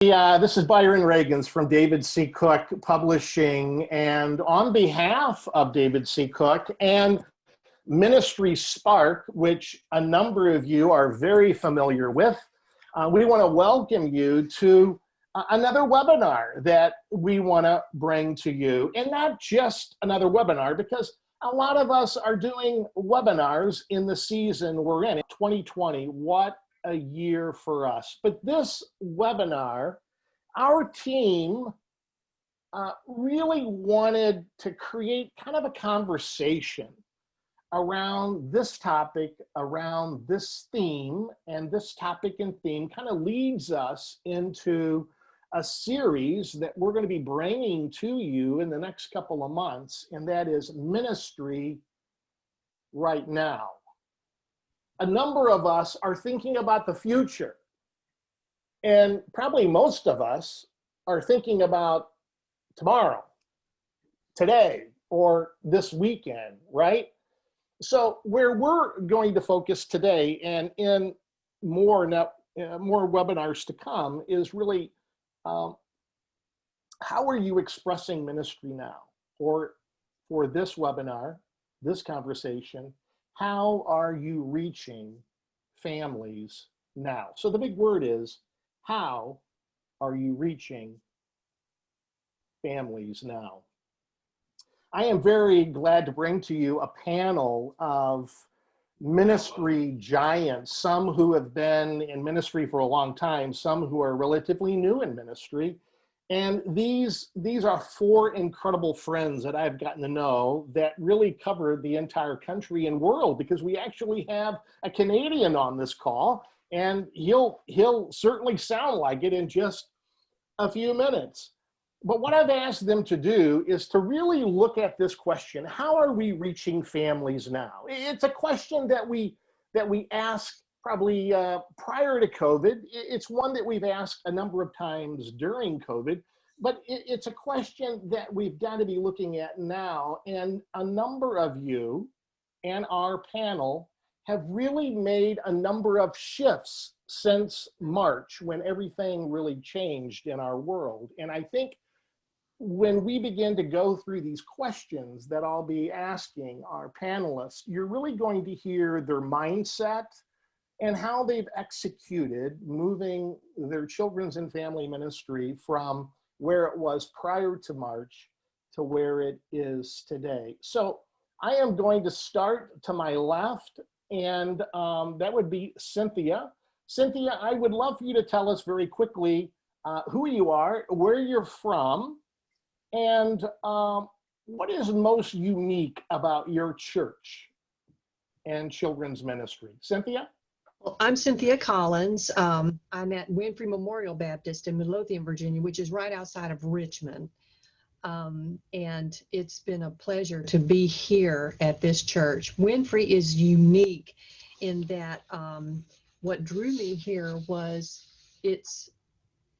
Yeah, this is Byron Reagans from David C. Cook Publishing, and on behalf of David C. Cook and Ministry Spark, which a number of you are very familiar with, we want to welcome you to another webinar that we want to bring to you. And not just another webinar, because a lot of us are doing webinars in the season we're in 2020. What a year for us. But this webinar, our team really wanted to create kind of a conversation around this topic, around this theme, and this topic and theme kind of leads us into a series that we're going to be bringing to you in the next couple of months, and that is Ministry Right Now. A number of us are thinking about the future, and probably most of us are thinking about tomorrow, today, or this weekend, right? So where we're going to focus today, and in more webinars to come, is really how are you expressing ministry now? Or for this webinar, this conversation, how are you reaching families now? So the big word is, how are you reaching families now? I am very glad to bring to you a panel of ministry giants, some who have been in ministry for a long time, some who are relatively new in ministry. And these are four incredible friends that I've gotten to know that really cover the entire country and world, because we actually have a Canadian on this call, and he'll certainly sound like it in just a few minutes. But what I've asked them to do is to really look at this question: how are we reaching families now? It's a question that we ask probably prior to COVID. It's one that we've asked a number of times during COVID, but it's a question that we've got to be looking at now. And a number of you and our panel have really made a number of shifts since March, when everything really changed in our world. And I think when we begin to go through these questions that I'll be asking our panelists, you're really going to hear their mindset and how they've executed moving their children's and family ministry from where it was prior to March to where it is today. So I am going to start to my left, and that would be Cynthia. Cynthia, I would love for you to tell us very quickly who you are, where you're from, and what is most unique about your church and children's ministry. Cynthia? Well, I'm Cynthia Collins. I'm at Winfrey Memorial Baptist in Midlothian, Virginia, which is right outside of Richmond. And it's been a pleasure to be here at this church. Winfrey is unique in that what drew me here was its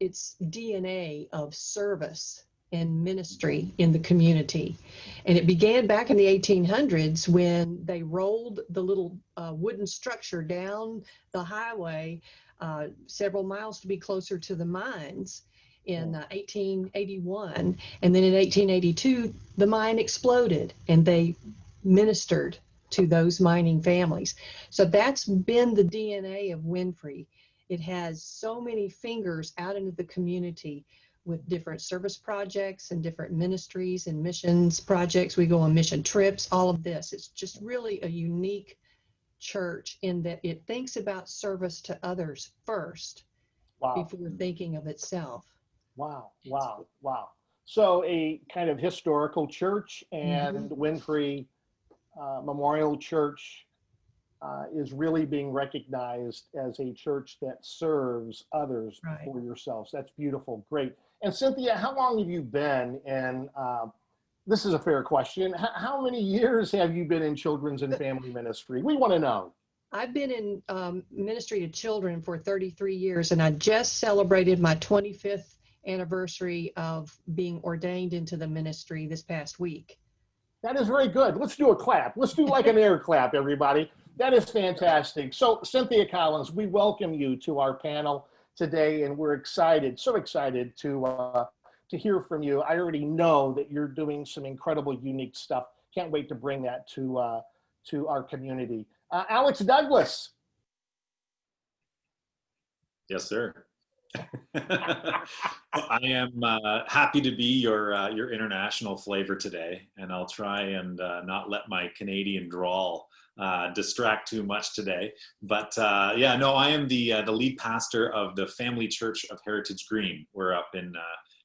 DNA of service and ministry in the community. And it began back in the 1800s when they rolled the little wooden structure down the highway several miles to be closer to the mines in 1881. And then in 1882, the mine exploded and they ministered to those mining families. So that's been the DNA of Winfrey. It has so many fingers out into the community with different service projects and different ministries and missions projects. We go on mission trips, all of this. It's just really a unique church in that it thinks about service to others first. Wow. Before thinking of itself. Wow, wow, wow. So a kind of historical church, and Winfrey Memorial Church is really being recognized as a church that serves others for yourselves. That's beautiful, great. And Cynthia, how long have you been in, this is a fair question, how many years have you been in children's and family ministry? We want to know. I've been in ministry to children for 33 years, and I just celebrated my 25th anniversary of being ordained into the ministry this past week. That is very good. Let's do a clap. Let's do like an air clap, everybody. That is fantastic. So Cynthia Collins, we welcome you to our panel today, and we're excited, so excited to hear from you. I already know that you're doing some incredible, unique stuff. Can't wait to bring that to our community. Alex Douglas. Yes, sir. I am happy to be your international flavor today, and I'll try and not let my Canadian drawl distract too much today. But yeah, no, I am the lead pastor of the Family Church of Heritage Green. We're up in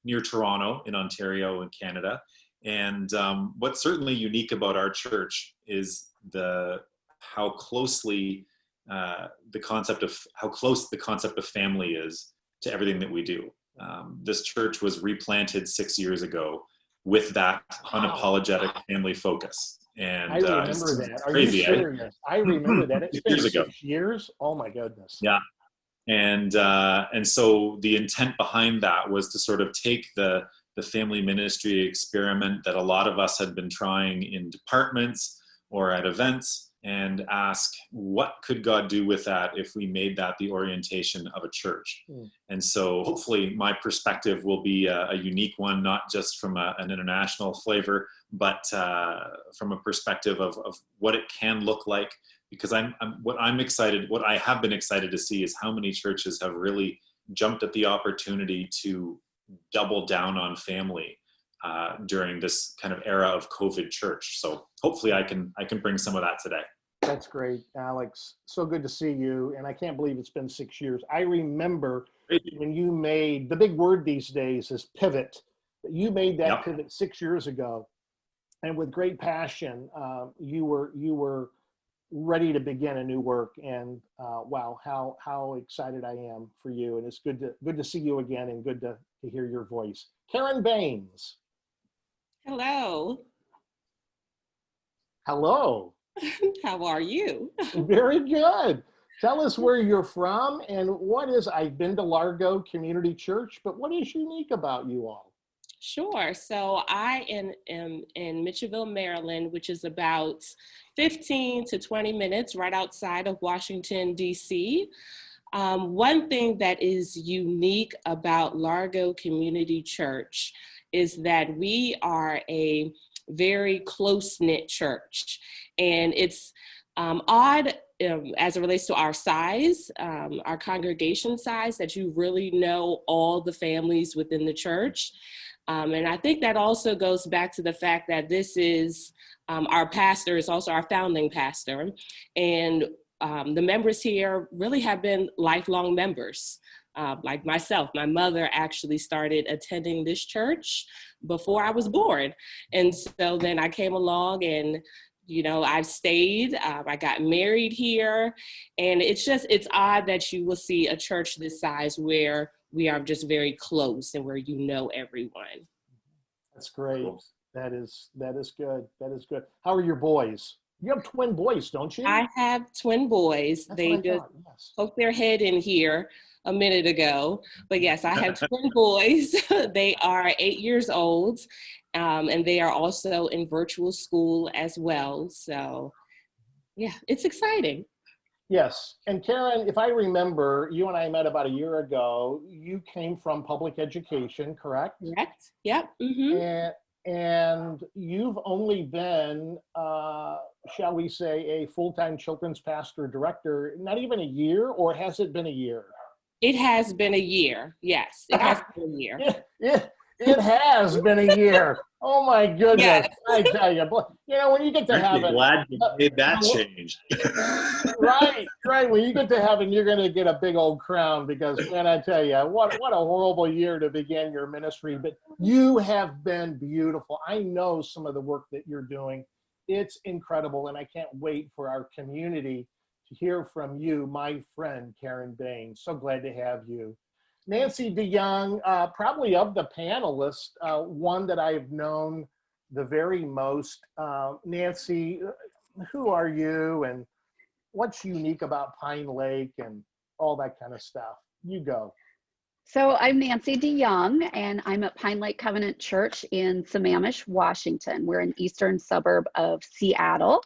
near Toronto in Ontario in Canada. And what's certainly unique about our church is how closely the concept of family is to everything that we do. This church was replanted 6 years ago with that unapologetic family focus. And I remember that. Are crazy, you serious? I remember that. It's been 6 years. Oh my goodness. Yeah. And so the intent behind that was to sort of take the family ministry experiment that a lot of us had been trying in departments or at events, and ask, what could God do with that if we made that the orientation of a church? And so hopefully my perspective will be a unique one, not just from an international flavor, but from a perspective of what it can look like. Because what I have been excited to see is how many churches have really jumped at the opportunity to double down on family during this kind of era of COVID church. So hopefully I can bring some of that today. That's great, Alex. So good to see you. And I can't believe it's been 6 years. I remember when you made, the big word these days is pivot. You made that pivot 6 years ago. And with great passion, you were ready to begin a new work. And wow, how excited I am for you. And it's good to see you again, and good to hear your voice. Karen Baines. Hello. Hello. How are you? Very good. Tell us where you're from and I've been to Largo Community Church, but what is unique about you all? Sure. So I am in Mitchellville, Maryland, which is about 15 to 20 minutes right outside of Washington, D.C. One thing that is unique about Largo Community Church is that we are a very close-knit church. And it's odd as it relates to our size, our congregation size, that you really know all the families within the church. And I think that also goes back to the fact that this is our pastor is also our founding pastor. And the members here really have been lifelong members. Like myself, my mother actually started attending this church before I was born. And so then I came along and, I've stayed, I got married here. And it's odd that you will see a church this size where we are just very close and where you know everyone. That's great. That is good. That is good. How are your boys? You have twin boys, don't you? I have twin boys. That's they just poked their head in here a minute ago. But yes, I have twin boys. They are 8 years old, and they are also in virtual school as well. So yeah, it's exciting. Yes. And Karen, if I remember, you and I met about a year ago. You came from public education, correct? Correct. Yep. Mm-hmm. And you've only been, shall we say, a full-time children's pastor director, not even a year, or has it been a year? It has been a year. Yes, it has been a year. It has been a year. Oh my goodness. Yes. I tell you, when you get to heaven. I'm glad you made that change. Right. When you get to heaven, you're going to get a big old crown, because, man, I tell you, what a horrible year to begin your ministry. But you have been beautiful. I know some of the work that you're doing. It's incredible. And I can't wait for our community to hear from you, my friend, Karen Baines. So glad to have you. Nancy DeYoung, probably of the panelists, one that I've known the very most. Nancy, who are you and what's unique about Pine Lake and all that kind of stuff? You go. So I'm Nancy DeYoung, and I'm at Pine Lake Covenant Church in Sammamish, Washington. We're an eastern suburb of Seattle.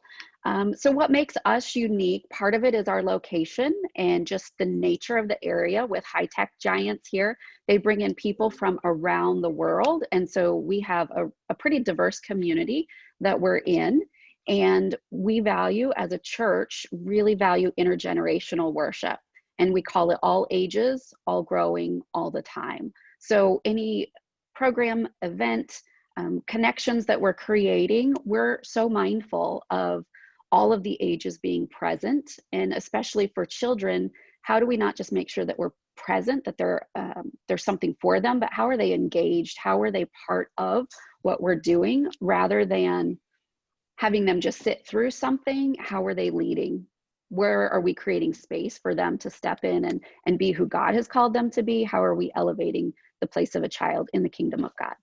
So what makes us unique, part of it is our location and just the nature of the area with high-tech giants here. They bring in people from around the world. And so we have a pretty diverse community that we're in. And we value, as a church, really value intergenerational worship. And we call it all ages, all growing, all the time. So any program, event, connections that we're creating, we're so mindful of all of the ages being present. And especially for children, how do we not just make sure that we're present, that there's something for them, but how are they engaged? How are they part of what we're doing, rather than having them just sit through something? How are they leading? Where are we creating space for them to step in and be who God has called them to be? How are we elevating the place of a child in the kingdom of God?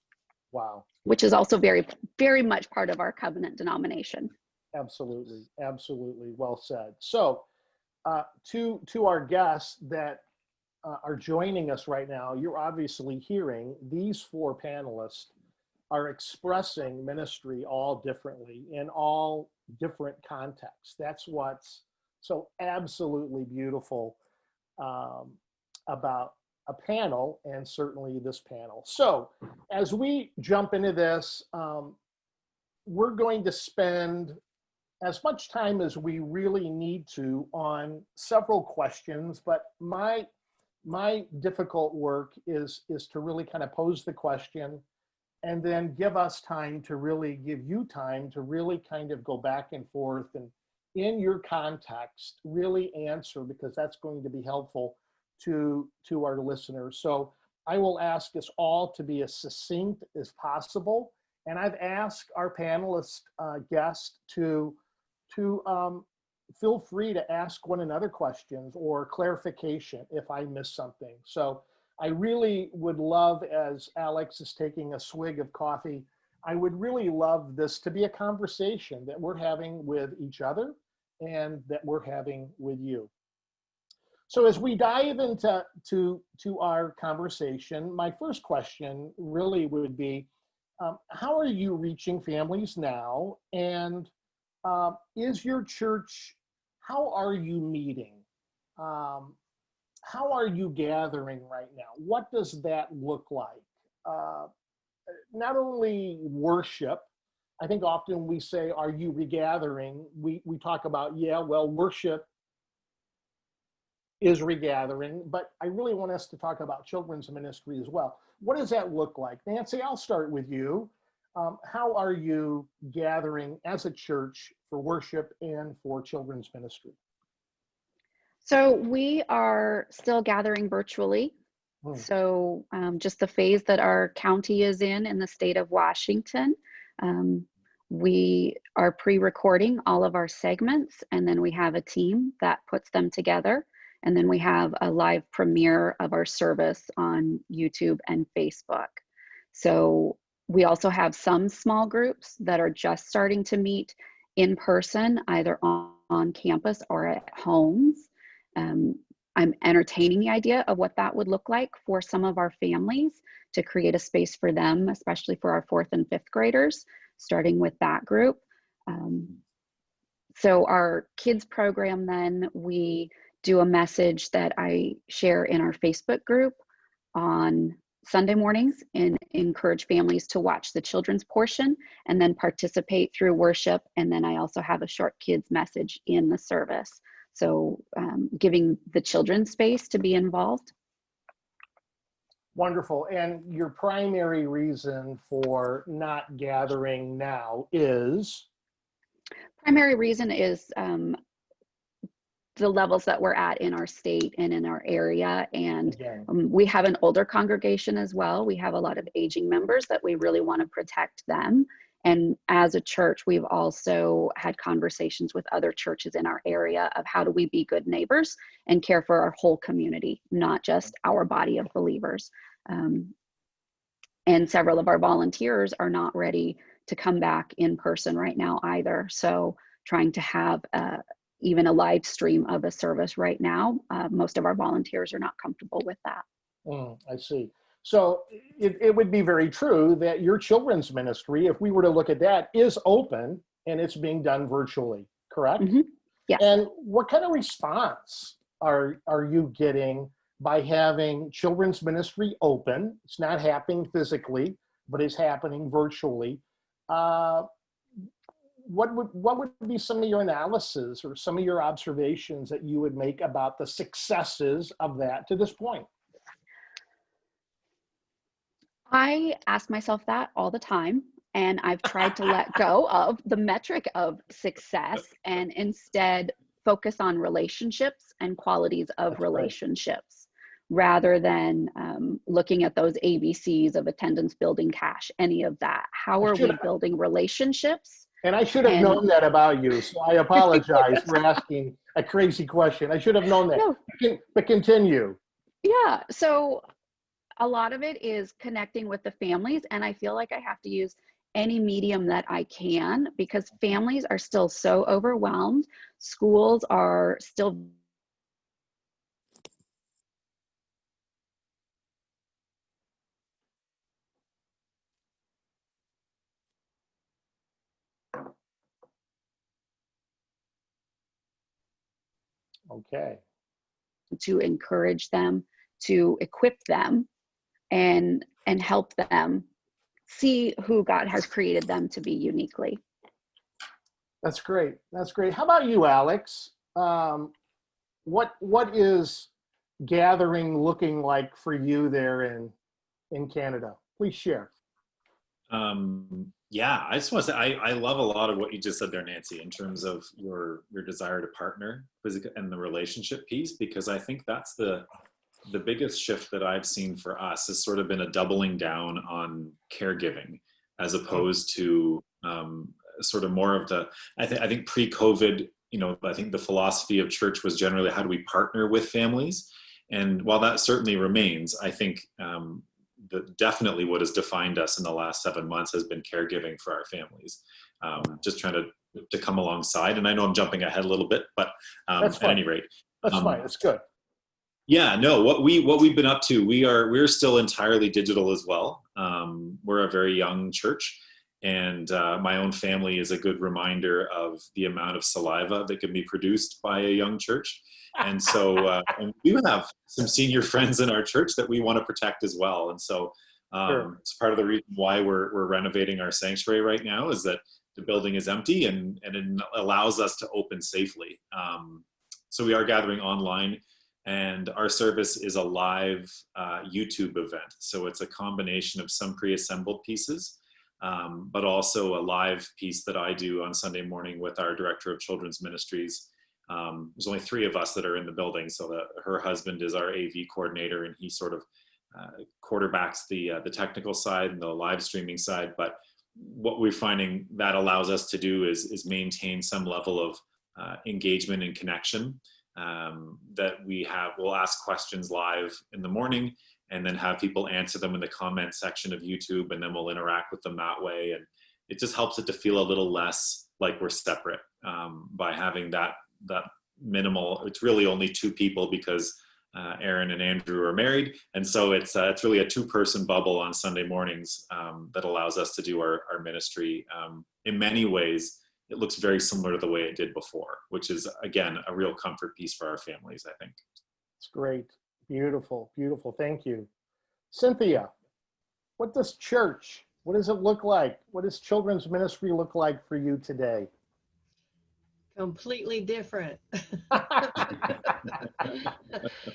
Wow. Which is also very, very much part of our covenant denomination. Absolutely. Absolutely. Well said. So to our guests that are joining us right now, you're obviously hearing these four panelists are expressing ministry all differently in all different contexts. That's what's so absolutely beautiful about a panel, and certainly this panel. So as we jump into this, we're going to spend as much time as we really need to on several questions, but my difficult work is to really kind of pose the question and then give us time to really give you time to really kind of go back and forth and in your context really answer, because that's going to be helpful to our listeners. So I will ask us all to be as succinct as possible, and I've asked our panelist guests to feel free to ask one another questions or clarification if I miss something. So I really would love, as Alex is taking a swig of coffee, I would really love this to be a conversation that we're having with each other and that we're having with you. So as we dive into our conversation, my first question really would be, how are you reaching families now? And is your church, how are you meeting? How are you gathering right now? What does that look like? Not only worship, I think often we say, are you regathering? We talk about, yeah, well, worship is regathering, but I really want us to talk about children's ministry as well. What does that look like? Nancy, I'll start with you. How are you gathering as a church for worship and for children's ministry? So we are still gathering virtually. So just the phase that our county is in the state of Washington, we are pre-recording all of our segments, and then we have a team that puts them together. And then we have a live premiere of our service on YouTube and Facebook. So we also have some small groups that are just starting to meet in person, either on campus or at homes. I'm entertaining the idea of what that would look like for some of our families to create a space for them, especially for our 4th and 5th graders, starting with that group. So our kids program, then we do a message that I share in our Facebook group on Sunday mornings and encourage families to watch the children's portion and then participate through worship. And then I also have a short kids message in the service. So giving the children space to be involved. Wonderful. And your primary reason for not gathering now is? Primary reason is the levels that we're at in our state and in our area. And we have an older congregation as well. We have a lot of aging members that we really want to protect them. And as a church, we've also had conversations with other churches in our area of how do we be good neighbors and care for our whole community, not just our body of believers. And several of our volunteers are not ready to come back in person right now either. So trying to have even a live stream of a service right now, most of our volunteers are not comfortable with that. I see. So it would be very true that your children's ministry, if we were to look at that, is open and it's being done virtually, correct? Hmm. Yes. And what kind of response are you getting by having children's ministry open? It's not happening physically, but it's happening virtually. Uh, what would be some of your analysis or some of your observations that you would make about the successes of that to this point? I ask myself that all the time, and I've tried to let go of the metric of success and instead focus on relationships and qualities of That's right. relationships rather than looking at those ABCs of attendance, building cash, any of that. How I are should we building relationships? And I should have And known that about you, so I apologize for asking a crazy question. I should have known that. no, But continue. yeah. So a lot of it is connecting with the families, and I feel like I have to use any medium that I can because families are still so overwhelmed. Schools are still Okay. to encourage them, to equip them, and help them see who God has created them to be uniquely. That's great. That's great. How about you, Alex? What is gathering looking like for you there in Canada? Please share. Yeah, I just want to say I love a lot of what you just said there, Nancy, in terms of your desire to partner and the relationship piece, because I think that's the biggest shift that I've seen for us has sort of been a doubling down on caregiving as opposed to sort of more of the, I think pre-COVID, I think the philosophy of church was generally how do we partner with families? And while that certainly remains, I think definitely what has defined us in the last 7 months has been caregiving for our families. Just trying to come alongside. And I know I'm jumping ahead a little bit, but That's at fine. any rate. That's fine. It's good. Yeah, no, what we've been up to, we're still entirely digital as well. We're a very young church, and my own family is a good reminder of the amount of saliva that can be produced by a young church. And so and we have some senior friends in our church that we want to protect as well. And so Sure. it's part of the reason why we're renovating our sanctuary right now is that the building is empty and it allows us to open safely. So we are gathering online. And our service is a live YouTube event. So it's a combination of some pre-assembled pieces, but also a live piece that I do on Sunday morning with our director of children's ministries. There's only 3 of us that are in the building. So her husband is our AV coordinator, and he sort of quarterbacks the technical side and the live streaming side. But what we're finding that allows us to do is maintain some level of engagement and connection. That we'll ask questions live in the morning and then have people answer them in the comment section of YouTube, and then we'll interact with them that way. And it just helps it to feel a little less like we're separate by having that minimal. It's really only 2 people because Aaron and Andrew are married, and so it's really a 2-person bubble on Sunday mornings that allows us to do our ministry. In many ways, it looks very similar to the way it did before, which is, again, a real comfort piece for our families, I think. It's great. Beautiful. Beautiful. Thank you. Cynthia, what does it look like? What does children's ministry look like for you today? Completely different.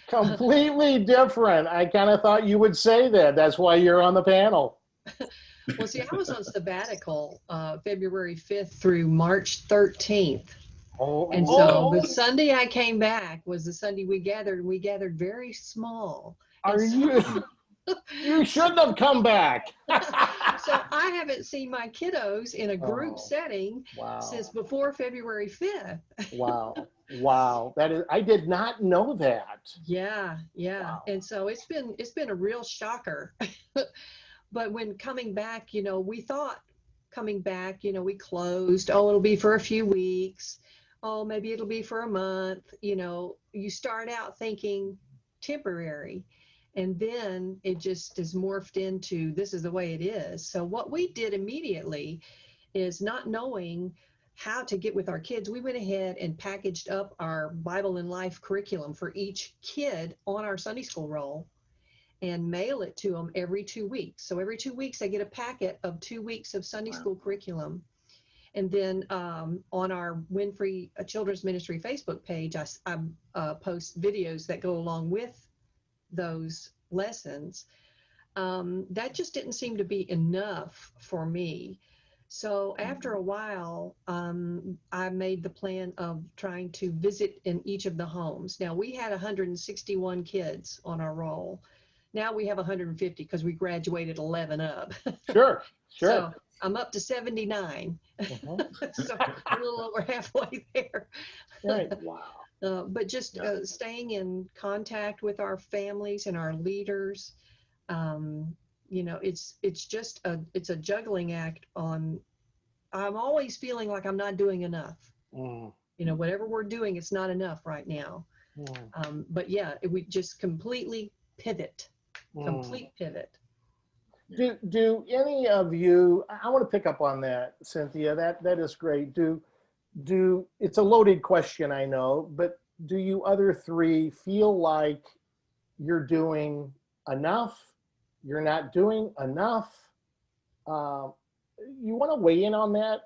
Completely different. I kind of thought you would say that. That's why you're on the panel. Well, see, I was on sabbatical February 5th through March 13th. And so the Sunday I came back was the Sunday we gathered, and we gathered very small. You shouldn't have come back. So I haven't seen my kiddos in a group setting since before February 5th. Wow. I did not know that. Yeah. Wow. And so it's been a real shocker. But when coming back, we thought coming back, we closed, it'll be for a few weeks. Maybe it'll be for a month. You start out thinking temporary, and then it just is morphed into this is the way it is. So what we did immediately is, not knowing how to get with our kids, we went ahead and packaged up our Bible and Life curriculum for each kid on our Sunday school roll and mail it to them every 2 weeks. So every 2 weeks, they get a packet of 2 weeks of Sunday school curriculum. And then on our Winfrey Children's Ministry Facebook page, I post videos that go along with those lessons. That just didn't seem to be enough for me. So after a while, I made the plan of trying to visit in each of the homes. Now, we had 161 kids on our roll. Now we have 150 because we graduated 11 up. Sure. So I'm up to 79. So a little over halfway there. Right. Wow. But just staying in contact with our families and our leaders, you know, it's just it's a juggling act on. I'm always feeling like I'm not doing enough. You know, whatever we're doing, it's not enough right now. But yeah, we just completely pivot, complete pivot. Do any of you, I want to pick up on that, Cynthia, that is great. Do it's a loaded question, I know, but do you other three feel like you're doing enough? You're not doing enough? You want to weigh in on that,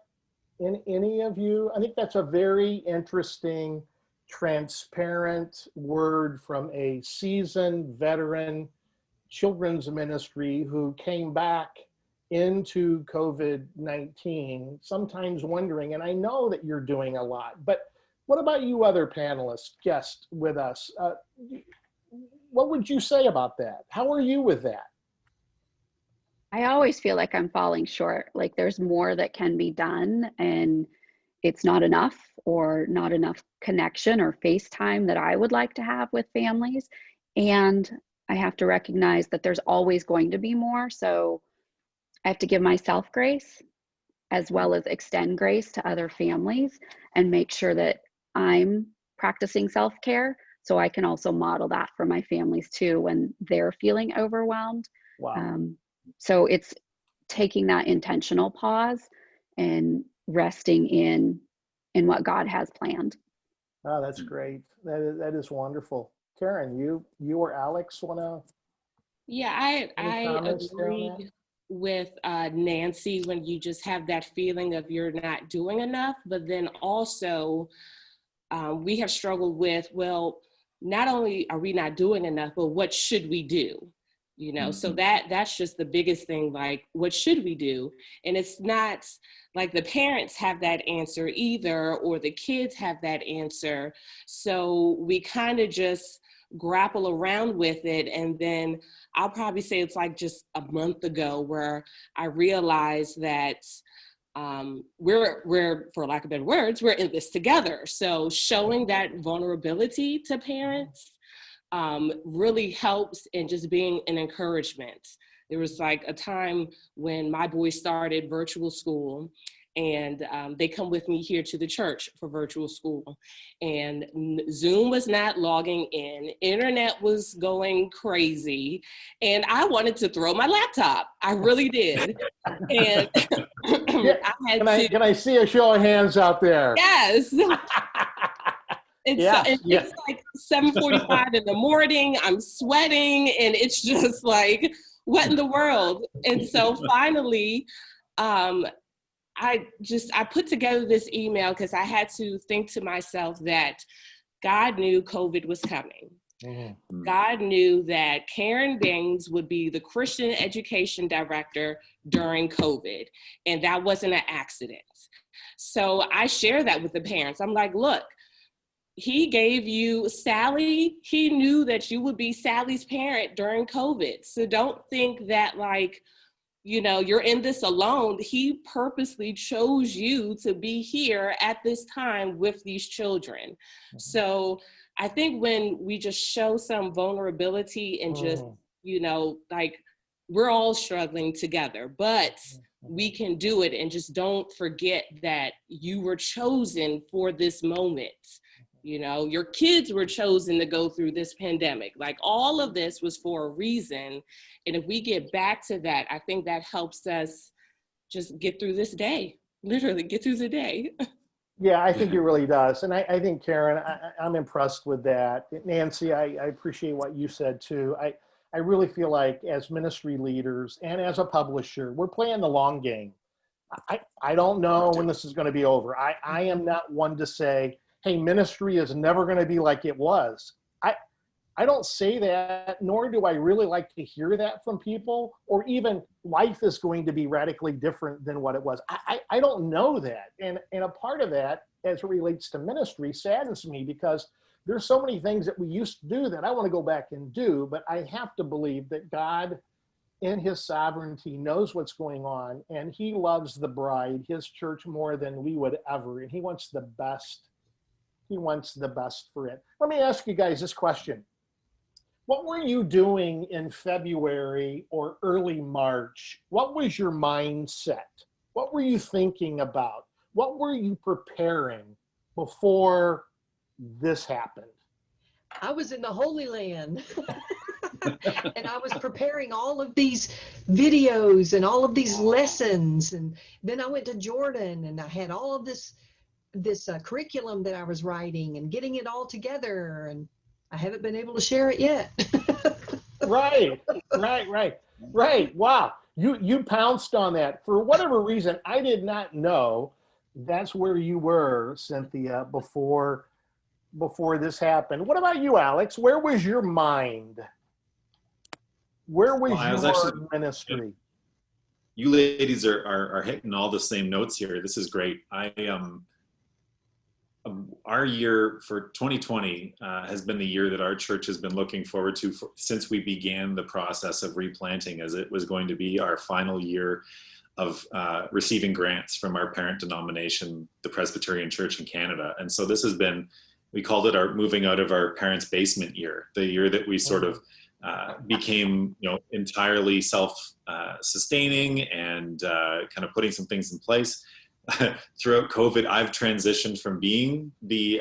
in any of you? I think that's a very interesting, transparent word from a seasoned veteran children's ministry who came back into COVID-19, sometimes wondering, and I know that you're doing a lot, but what about you other panelists, guests with us? What would you say about that? How are you with that? I always feel like I'm falling short, like there's more that can be done and it's not enough, or not enough connection or FaceTime that I would like to have with families. And I have to recognize that there's always going to be more. So I have to give myself grace as well as extend grace to other families and make sure that I'm practicing self-care so I can also model that for my families too when they're feeling overwhelmed. Wow. So it's taking that intentional pause and resting in what God has planned. Oh, that's great. That is wonderful. Karen, you or Alex want to? Yeah, I comments there on agree with Nancy when you just have that feeling of you're not doing enough, but then also we have struggled with, well, not only are we not doing enough, but what should we do? You know, so that's just the biggest thing, like, what should we do? And it's not like the parents have that answer either, or the kids have that answer. So we kind of just grapple around with it. And then I'll probably say it's like just a month ago where I realized that we're, for lack of better words, we're in this together. So showing that vulnerability to parents really helps in just being an encouragement. There was like a time when my boys started virtual school, and they come with me here to the church for virtual school, and Zoom was not logging in, internet was going crazy, and I wanted to throw my laptop. I really did. And Yeah. Can I see a show of hands out there? Yes. It's like 7:45 in the morning. I'm sweating, and it's just like, what in the world? And so finally, I put together this email because I had to think to myself that God knew COVID was coming. God knew that Karen Baines would be the Christian education director during COVID, and that wasn't an accident. So I share that with the parents. I'm like, look, he gave you Sally. He knew that you would be Sally's parent during COVID. So don't think that, like, you know, you're in this alone. He purposely chose you to be here at this time with these children. So I think when we just show some vulnerability and just, you know, like, we're all struggling together, but we can do it. And just don't forget that you were chosen for this moment. You know, your kids were chosen to go through this pandemic. Like, all of this was for a reason. And if we get back to that, I think that helps us just get through this day, literally get through the day. Yeah, I think it really does. And I think, Karen, I'm impressed with that. Nancy, I appreciate what you said too. I really feel like as ministry leaders and as a publisher, we're playing the long game. I don't know when this is going to be over. I am not one to say, hey, ministry is never going to be like it was. I don't say that, nor do I really like to hear that from people, or even life is going to be radically different than what it was. I don't know that. And a part of that, as it relates to ministry, saddens me because there's so many things that we used to do that I want to go back and do, but I have to believe that God in his sovereignty knows what's going on, and he loves the bride, his church, more than we would ever, and he wants the best. He wants the best for it. Let me ask you guys this question. What were you doing in February or early March? What was your mindset? What were you thinking about? What were you preparing before this happened? I was in the Holy Land. And I was preparing all of these videos and all of these lessons. And then I went to Jordan and I had all of this curriculum that I was writing and getting it all together. And I haven't been able to share it yet. Right. Wow. You pounced on that. For whatever reason, I did not know that's where you were, Cynthia, before this happened. What about you, Alex? Where was your mind? Where was your ministry? You ladies are hitting all the same notes here. This is great. Our year for 2020 has been the year that our church has been looking forward to since we began the process of replanting, as it was going to be our final year of receiving grants from our parent denomination, the Presbyterian Church in Canada. And so this has been, we called it our moving out of our parents' basement year, the year that we sort of became, entirely self-sustaining and kind of putting some things in place. Throughout COVID, I've transitioned from being the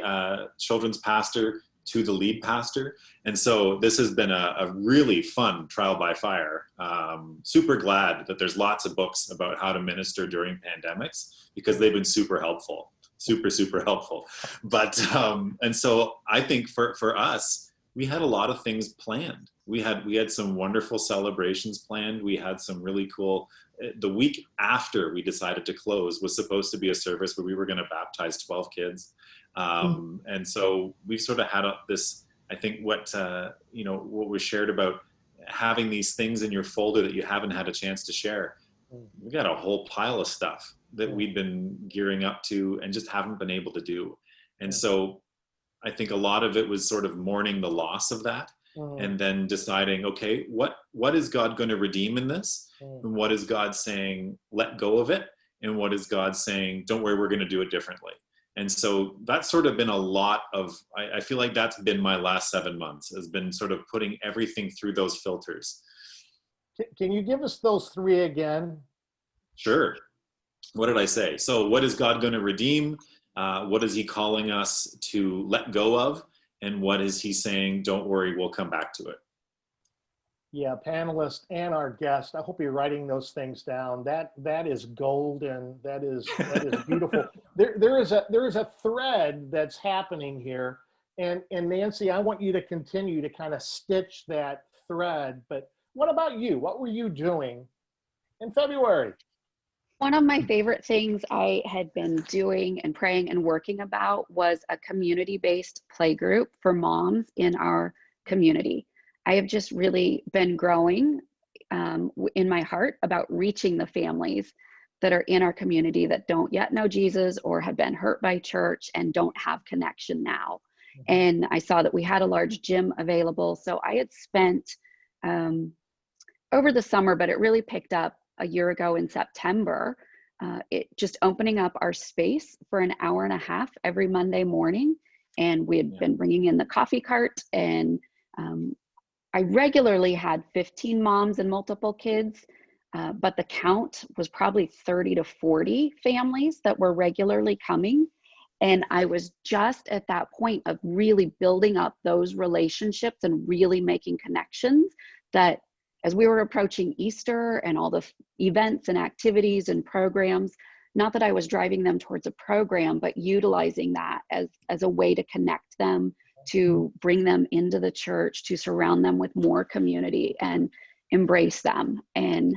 children's pastor to the lead pastor. And so this has been a really fun trial by fire. Super glad that there's lots of books about how to minister during pandemics, because they've been super helpful, super helpful. But, and so I think for us, we had a lot of things planned. We had some wonderful celebrations planned. We had some really cool, the week after we decided to close was supposed to be a service where we were going to baptize 12 kids. And so we sort of had this, I think what was shared about having these things in your folder that you haven't had a chance to share. We got a whole pile of stuff that we've been gearing up to and just haven't been able to do. And so I think a lot of it was sort of mourning the loss of that. And then deciding, okay, what is God going to redeem in this? And what is God saying, let go of it? And what is God saying, don't worry, we're going to do it differently. And so that's sort of been a lot of, I feel like that's been my last 7 months, has been sort of putting everything through those filters. Can you give us those three again? Sure. What did I say? So what is God going to redeem? What is he calling us to let go of? And what is he saying? Don't worry, we'll come back to it. Yeah, panelists and our guest, I hope you're writing those things down. That is golden. That is beautiful. There is a thread that's happening here. And Nancy, I want you to continue to kind of stitch that thread. But what about you? What were you doing in February? One of my favorite things I had been doing and praying and working about was a community-based play group for moms in our community. I have just really been growing in my heart about reaching the families that are in our community that don't yet know Jesus or have been hurt by church and don't have connection now. And I saw that we had a large gym available. So I had spent over the summer, but it really picked up a year ago in September, it just opening up our space for an hour and a half every Monday morning. And we had been bringing in the coffee cart, and I regularly had 15 moms and multiple kids, but the count was probably 30 to 40 families that were regularly coming. And I was just at that point of really building up those relationships and really making connections that as we were approaching Easter and all the events and activities and programs, not that I was driving them towards a program, but utilizing that as a way to connect them, to bring them into the church, to surround them with more community and embrace them. And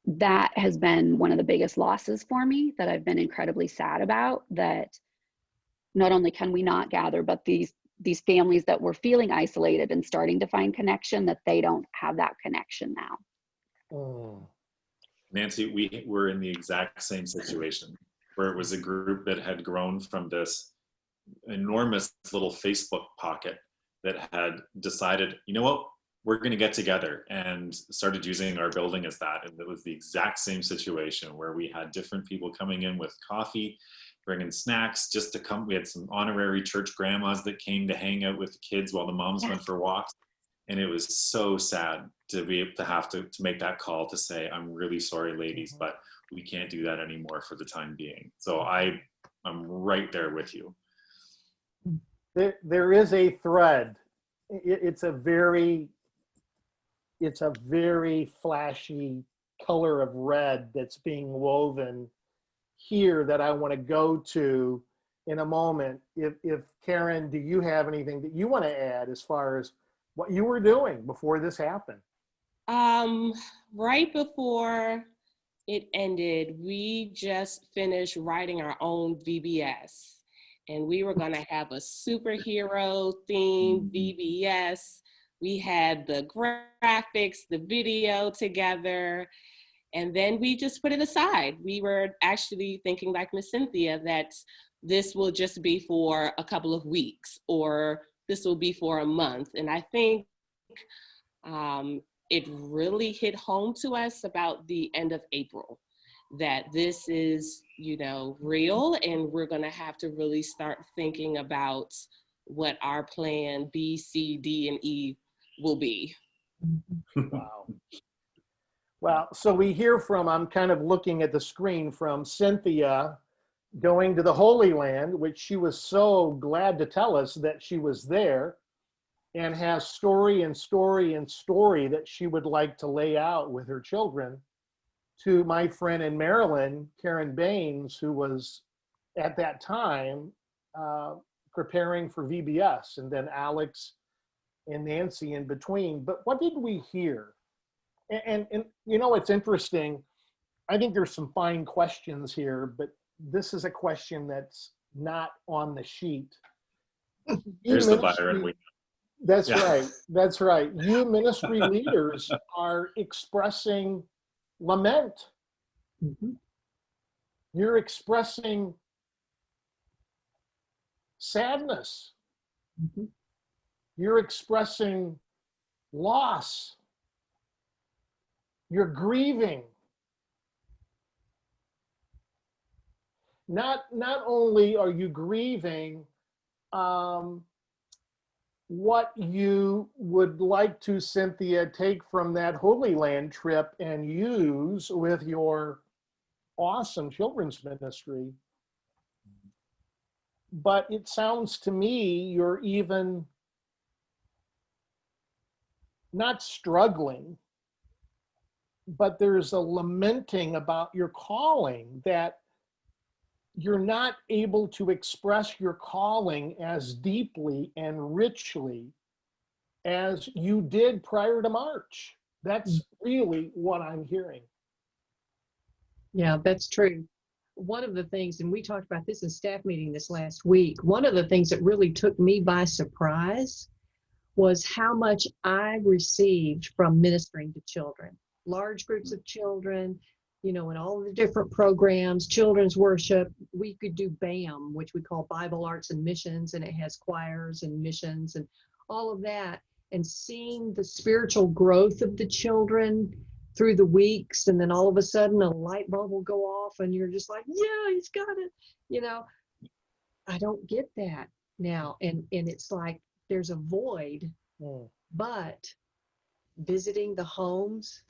that has been one of the biggest losses for me, that I've been incredibly sad about, that not only can we not gather, but these families that were feeling isolated and starting to find connection, that they don't have that connection now. Mm. Nancy, we were in the exact same situation, where it was a group that had grown from this enormous little Facebook pocket that had decided, you know what, we're going to get together, and started using our building as that. And it was the exact same situation where we had different people coming in with coffee, bringing snacks just to come. We had some honorary church grandmas that came to hang out with the kids while the moms went for walks. And it was so sad to be able to have to make that call to say, I'm really sorry, ladies, but we can't do that anymore for the time being. So I'm right there with you. There is a thread. It's a very flashy color of red that's being woven here that I want to go to in a moment. If Karen, do you have anything that you want to add as far as what you were doing before this happened? Right before it ended, we just finished writing our own VBS, and we were going to have a superhero themed VBS. We had the graphics, the video together, and then we just put it aside. We were actually thinking, like Miss Cynthia, that this will just be for a couple of weeks, or this will be for a month. And I think it really hit home to us about the end of April, that this is, real, and we're going to have to really start thinking about what our plan B, C, D, and E will be. Wow. Well, so we hear from, I'm kind of looking at the screen, from Cynthia going to the Holy Land, which she was so glad to tell us that she was there, and has story and story and story that she would like to lay out with her children, to my friend in Maryland, Karen Baines, who was at that time preparing for VBS, and then Alex and Nancy in between. But what did we hear? And it's interesting. I think there's some fine questions here, but this is a question that's not on the sheet. Here's the Byron. That's right. That's right. You ministry leaders are expressing lament. Mm-hmm. You're expressing sadness. Mm-hmm. You're expressing loss. You're grieving. Not only are you grieving what you would like to, Cynthia, take from that Holy Land trip and use with your awesome children's ministry, but it sounds to me you're even not struggling, but there's a lamenting about your calling, that you're not able to express your calling as deeply and richly as you did prior to March. That's really what I'm hearing. Yeah, that's true. One of the things, and we talked about this in staff meeting this last week, one of the things that really took me by surprise was how much I received from ministering to children, large groups of children, in all the different programs, children's worship. We could do BAM, which we call Bible Arts and Missions, and it has choirs and missions and all of that. And seeing the spiritual growth of the children through the weeks, and then all of a sudden a light bulb will go off and you're just like, yeah, he's got it. I don't get that now. And it's like there's a void, but visiting the homes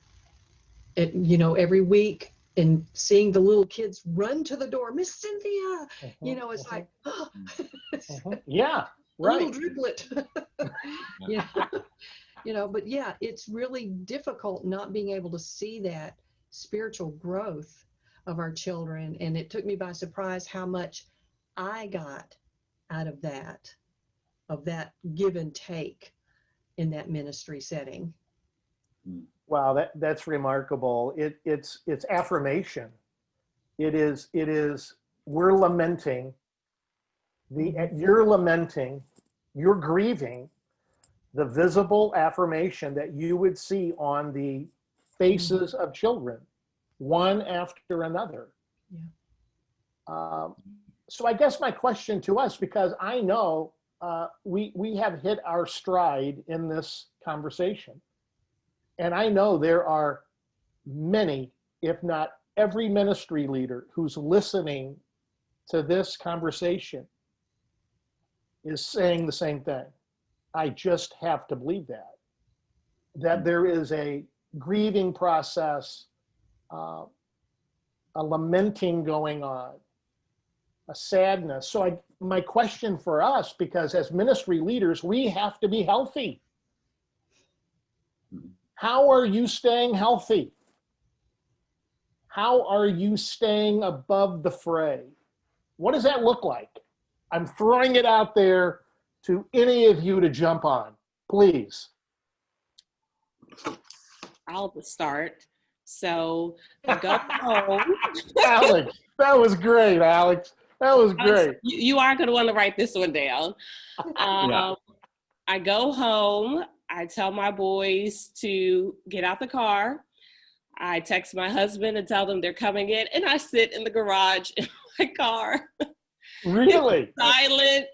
every week and seeing the little kids run to the door, Miss Cynthia, it's like, oh, yeah, right. Little driblet. But yeah, it's really difficult not being able to see that spiritual growth of our children. And it took me by surprise how much I got out of that give and take in that ministry setting. Wow, that's remarkable. It's affirmation. It is we're lamenting, you're lamenting, you're grieving the visible affirmation that you would see on the faces of children, one after another. Yeah. So I guess my question to us, because I know we have hit our stride in this conversation, and I know there are many, if not every ministry leader who's listening to this conversation is saying the same thing. I just have to believe that there is a grieving process, a lamenting going on, a sadness. So my question for us, because as ministry leaders, we have to be healthy. How are you staying healthy? How are you staying above the fray? What does that look like? I'm throwing it out there to any of you to jump on, please. I'll start. So I go home. Alex, that was great, Alex. That was great. You are going to want to write this one down. Yeah. I go home. I tell my boys to get out the car. I text my husband and tell them they're coming in, and I sit in the garage in my car. Really? Silent.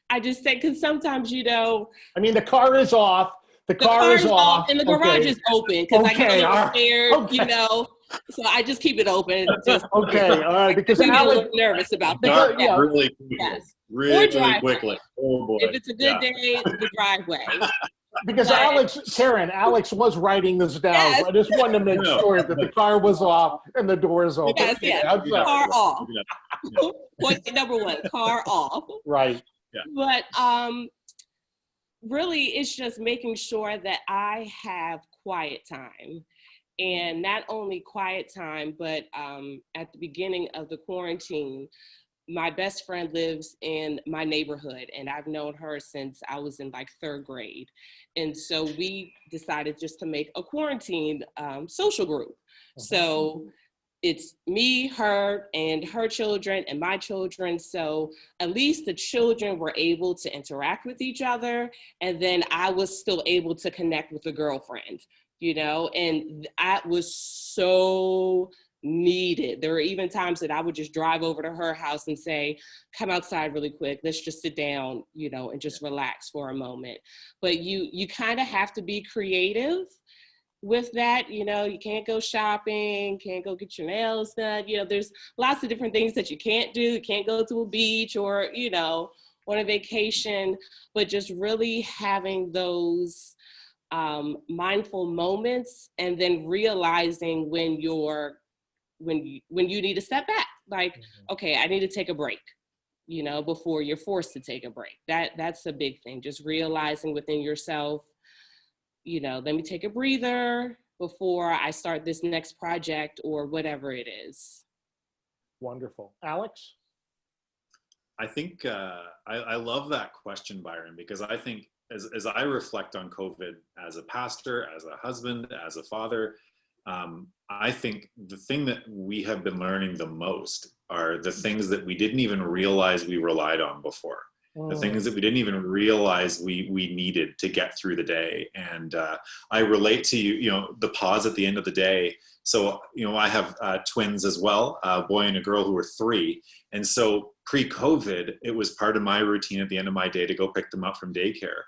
I just say, because sometimes, I mean, the car is off. The car is off. And the garage is open because I get a little scared, Okay. So I just keep it open. Just Okay, all right. Because I get a Alex, little nervous about because, that. yeah. Really quickly. Yes. Really quickly. Oh boy. If it's a good day, the driveway. Because Alex was writing this down. Yes. So I just wanted to make sure that the car was off and the doors open. Yes, yes. I'm sorry. Car off. Point number one, car off. Right. Yeah. But really, it's just making sure that I have quiet time. And not only quiet time, but at the beginning of the quarantine, my best friend lives in my neighborhood, and I've known her since I was in like 3rd grade. And so we decided just to make a quarantine social group. So it's me, her, and her children, and my children. So at least the children were able to interact with each other. And then I was still able to connect with a girlfriend, and that was so needed. There were even times that I would just drive over to her house and say, come outside really quick. Let's just sit down, and just relax for a moment. But you kind of have to be creative with that. You can't go shopping, can't go get your nails done. There's lots of different things that you can't do. You can't go to a beach or, on a vacation, but just really having those mindful moments, and then realizing when you need to step back, like, okay, I need to take a break, before you're forced to take a break. That's a big thing. Just realizing within yourself, let me take a breather before I start this next project or whatever it is. Wonderful. Alex? I think I love that question, Byron, because I think as I reflect on COVID as a pastor, as a husband, as a father, I think the thing that we have been learning the most are the things that we didn't even realize we relied on before. The things that we didn't even realize we needed to get through the day. And I relate to the pause at the end of the day. So, I have twins as well, a boy and a girl who are 3. And so pre-COVID, it was part of my routine at the end of my day to go pick them up from daycare.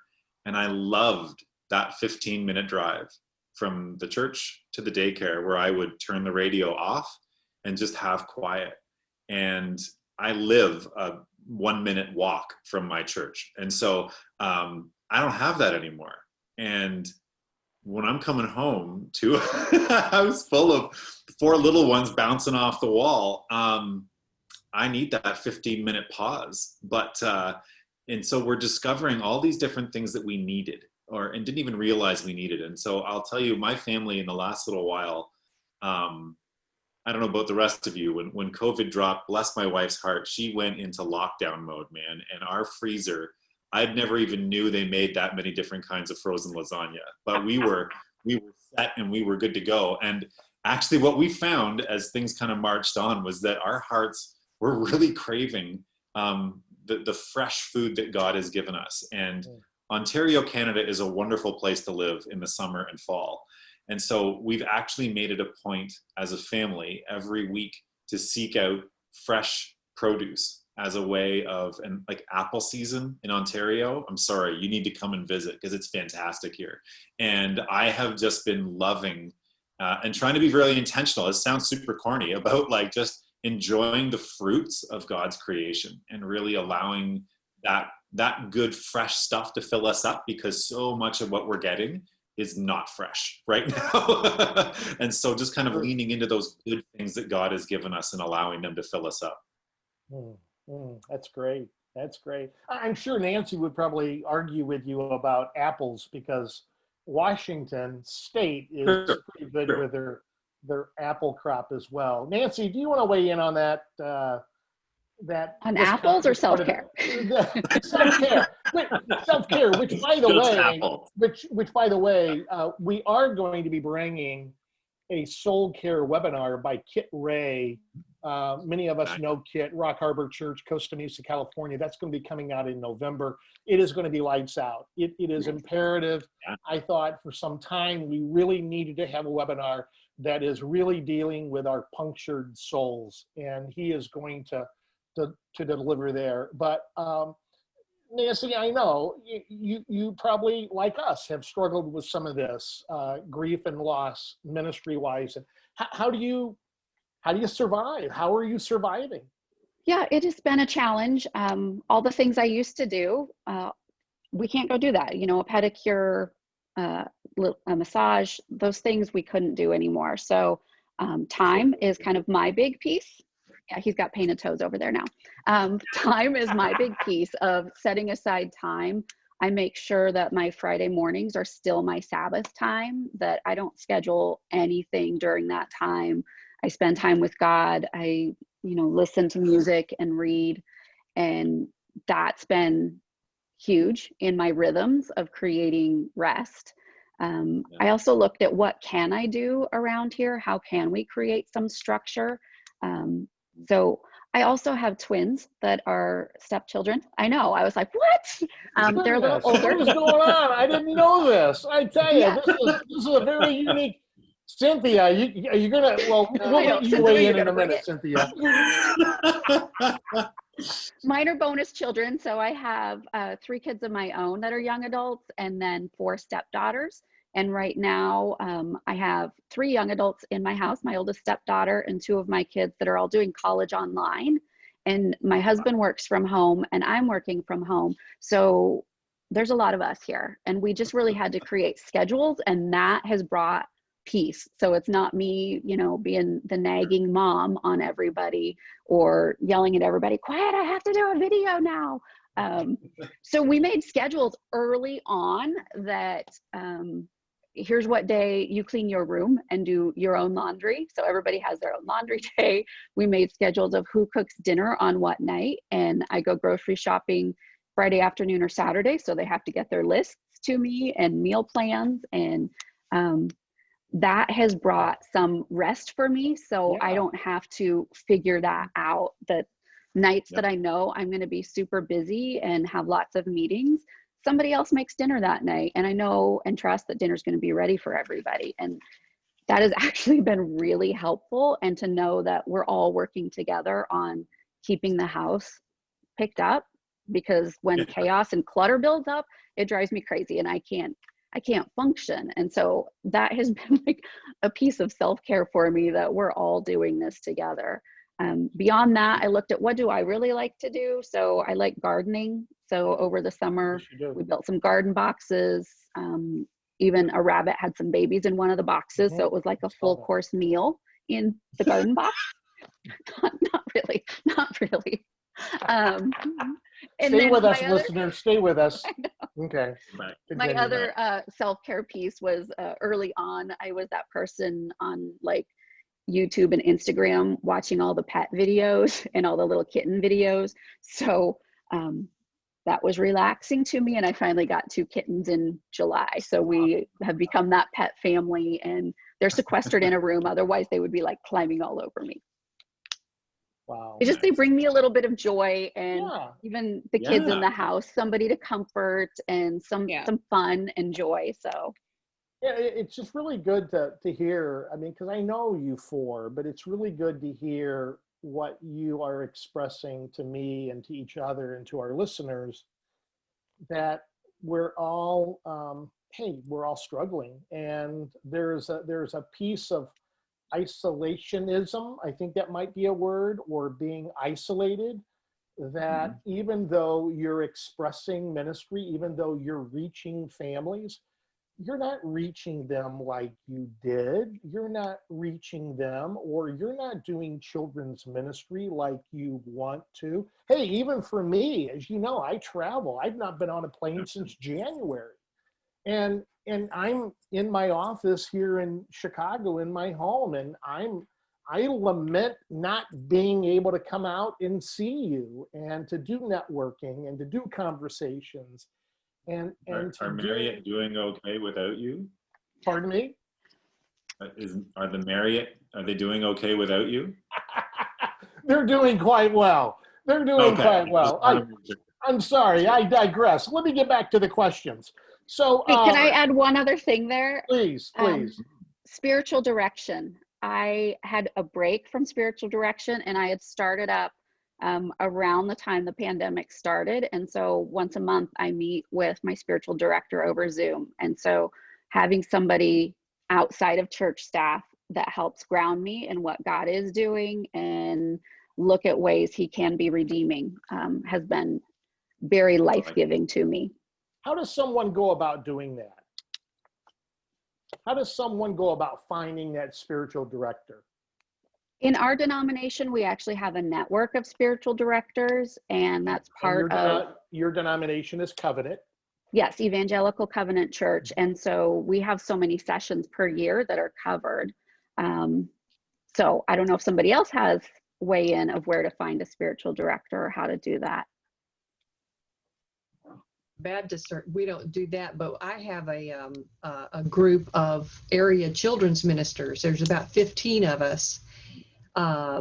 And I loved that 15-minute drive from the church to the daycare, where I would turn the radio off and just have quiet. And I live a 1-minute walk from my church. And so I don't have that anymore. And when I'm coming home to a house full of 4 little ones bouncing off the wall, I need that 15-minute pause. And so we're discovering all these different things that we needed and didn't even realize we needed. And so I'll tell you, my family in the last little while, I don't know about the rest of you, when COVID dropped, bless my wife's heart, she went into lockdown mode, man. And our freezer, I'd never even knew they made that many different kinds of frozen lasagna, but we were set and we were good to go. And actually what we found as things kind of marched on was that our hearts were really craving the fresh food that God has given us. And Ontario, Canada is a wonderful place to live in the summer and fall. And so we've actually made it a point as a family every week to seek out fresh produce as a way of, and like apple season in Ontario, I'm sorry, you need to come and visit because it's fantastic here. And I have just been loving and trying to be really intentional. It sounds super corny about like just enjoying the fruits of God's creation and really allowing that good fresh stuff to fill us up, because so much of what we're getting is not fresh right now. And so just kind of leaning into those good things that God has given us and allowing them to fill us up. That's great. That's great. I'm sure Nancy would probably argue with you about apples, because Washington State is pretty good with their apple crop as well. Nancy, do you want to weigh in on that? On apples or self-care? Self-care. Self-care, which by the way, we are going to be bringing a soul care webinar by Kit Ray. Many of us know Kit, Rock Harbor Church, Costa Mesa, California. That's going to be coming out in November. It is going to be lights out. It is imperative. I thought for some time we really needed to have a webinar that is really dealing with our punctured souls, and he is going to deliver there. But Nancy, I know you probably, like us, have struggled with some of this grief and loss ministry-wise. And how do you survive? How are you surviving? Yeah, it has been a challenge. All the things I used to do, we can't go do that. You know, a pedicure, a massage, those things we couldn't do anymore. So time is kind of my big piece. Yeah, he's got painted toes over there now. Time is my big piece of setting aside time. I make sure that my Friday mornings are still my Sabbath time, that I don't schedule anything during that time. I spend time with God. I, listen to music and read. And that's been huge in my rhythms of creating rest. I also looked at what can I do around here? How can we create some structure? So I also have twins that are stepchildren. I know. I was like, what? They're a little older. What is going on? I didn't know this. I tell you, this is a very unique. Cynthia, are you gonna? Well, we'll let you weigh in a minute, Cynthia. Mine are bonus children, so I have 3 kids of my own that are young adults, and then 4 stepdaughters. And right now, I have 3 young adults in my house, my oldest stepdaughter and 2 of my kids that are all doing college online. And my husband works from home and I'm working from home. So there's a lot of us here, and we just really had to create schedules, and that has brought peace. So it's not me, being the nagging mom on everybody or yelling at everybody, quiet, I have to do a video now. So we made schedules early on that, here's what day you clean your room and do your own laundry. So everybody has their own laundry day. We made schedules of who cooks dinner on what night. And I go grocery shopping Friday afternoon or Saturday. So they have to get their lists to me and meal plans. And that has brought some rest for me. So I don't have to figure that out. The nights that I know I'm going to be super busy and have lots of meetings, somebody else makes dinner that night, and I know and trust that dinner's going to be ready for everybody. And that has actually been really helpful, and to know that we're all working together on keeping the house picked up, because when chaos and clutter builds up, it drives me crazy and I can't function. And so that has been like a piece of self-care for me, that we're all doing this together. Beyond that, I looked at what do I really like to do. So I like gardening. So over the summer, we built some garden boxes. Even a rabbit had some babies in one of the boxes. So it was like a full course meal in the garden box. Not really. Stay with us, listeners. Stay with us. Okay. My other self-care piece was early on, I was that person on like YouTube and Instagram watching all the pet videos and all the little kitten videos. So that was relaxing to me. And I finally got 2 kittens in July. So we have become that pet family, and they're sequestered in a room. Otherwise they would be like climbing all over me. Wow. They bring me a little bit of joy, and Yeah. even the kids in the house, somebody to comfort and some fun and joy. So Yeah, it's just really good to hear. I mean, because I know you 4, but it's really good to hear what you are expressing to me and to each other and to our listeners, that we're all, hey, we're all struggling. And there's a piece of isolationism, I think that might be a word, or being isolated, that even though you're expressing ministry, even though you're reaching families, you're not reaching them like you did. You're not reaching them, or you're not doing children's ministry like you want to. Hey, even for me, as you know, I travel. I've not been on a plane since January. And I'm in my office here in Chicago in my home, and I lament not being able to come out and see you and to do networking and to do conversations. And Are Marriott doing okay without you? Pardon me? Are they doing okay without you? They're doing quite well. They're doing quite well. I'm sorry, I digress. Let me get back to the questions. So wait, can I add one other thing there? Please. Spiritual direction. I had a break from spiritual direction, and I had started up around the time the pandemic started. And so once a month I meet with my spiritual director over Zoom. And so having somebody outside of church staff that helps ground me in what God is doing and look at ways he can be redeeming has been very life-giving to me. How does someone go about doing that? How does someone go about finding that spiritual director? In our denomination, we actually have a network of spiritual directors, and that's part of... Your denomination is Covenant. Yes, Evangelical Covenant Church. And so we have so many sessions per year that are covered. So I don't know if somebody else has weigh in of where to find a spiritual director or how to do that. Baptist, we don't do that, but I have a group of area children's ministers. There's about 15 of us.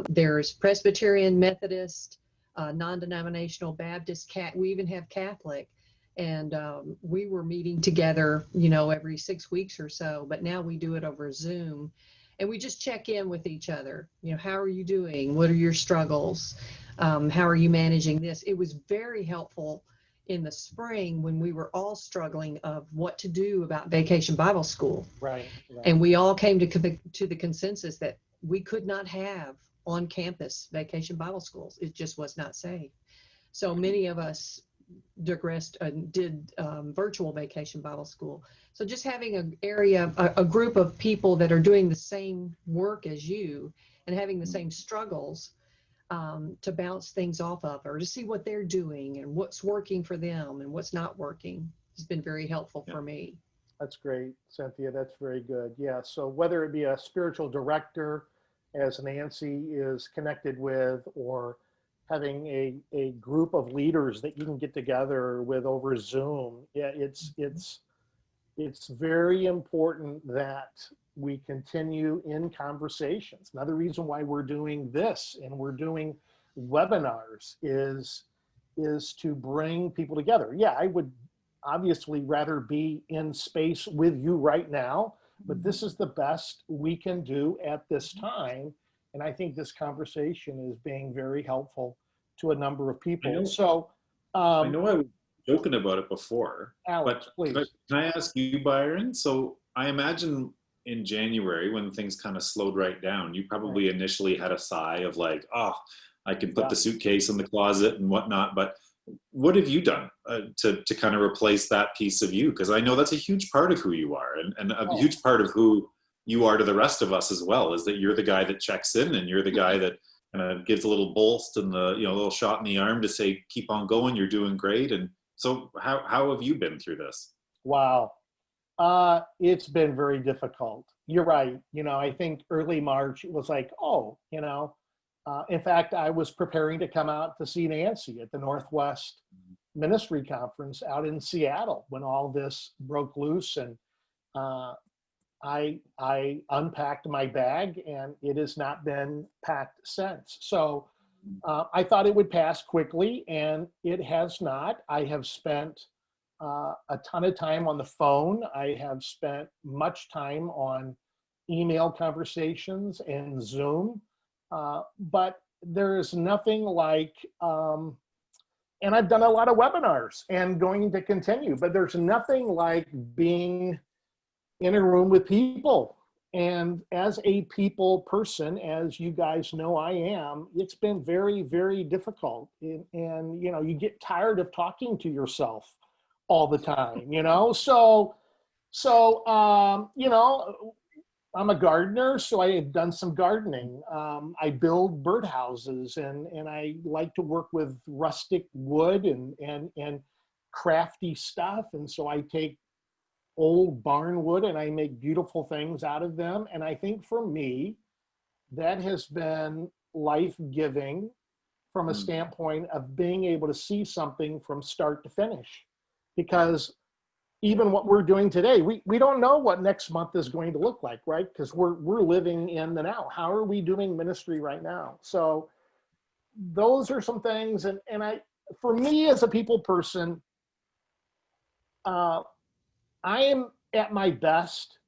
There's Presbyterian, Methodist, non-denominational, Baptist, we even have Catholic. And we were meeting together, every 6 weeks or so, but now we do it over Zoom. And we just check in with each other. How are you doing? What are your struggles? How are you managing this? It was very helpful in the spring when we were all struggling of what to do about Vacation Bible School. Right. And we all came to the consensus that we could not have on campus Vacation Bible Schools. It just was not safe. So many of us digressed and did virtual Vacation Bible School. So just having a group of people that are doing the same work as you and having the same struggles to bounce things off of, or to see what they're doing and what's working for them and what's not working has been very helpful for me. That's great, Cynthia. That's very good. Yeah. So whether it be a spiritual director, as Nancy is connected with, or having a group of leaders that you can get together with over Zoom, yeah, it's very important that we continue in conversations. Another reason why we're doing this and we're doing webinars is to bring people together. Yeah, I would obviously rather be in space with you right now, but this is the best we can do at this time. And I think this conversation is being very helpful to a number of people. I know I was joking about it before, Alex, but please. can I ask you, Byron? So I imagine in January when things kind of slowed right down, you probably initially had a sigh of like, oh, I can put the suitcase in the closet and whatnot. But what have you done to kind of replace that piece of you? Because I know that's a huge part of who you are, and a huge part of who you are to the rest of us as well, is that you're the guy that checks in, and you're the guy that gives a little bolst and the little shot in the arm to say, keep on going, you're doing great. And so how have you been through this? Wow. It's been very difficult. you're right. I think early March, it was like, oh, in fact, I was preparing to come out to see Nancy at the Northwest Ministry Conference out in Seattle when all this broke loose. And I unpacked my bag, and it has not been packed since. So I thought it would pass quickly, and it has not. I have spent a ton of time on the phone. I have spent much time on email conversations and Zoom, but there is nothing like, and I've done a lot of webinars and going to continue, but there's nothing like being in a room with people. And as a people person, as you guys know I am, it's been very, very difficult. And you get tired of talking to yourself all the time, So, I'm a gardener, so I have done some gardening. I build birdhouses, and I like to work with rustic wood and crafty stuff. And so I take old barn wood and I make beautiful things out of them. And I think for me, that has been life-giving from a standpoint of being able to see something from start to finish. Because even what we're doing today, we don't know what next month is going to look like, right? Because we're living in the now. How are we doing ministry right now? So those are some things. And for me as a people person, I am at my best,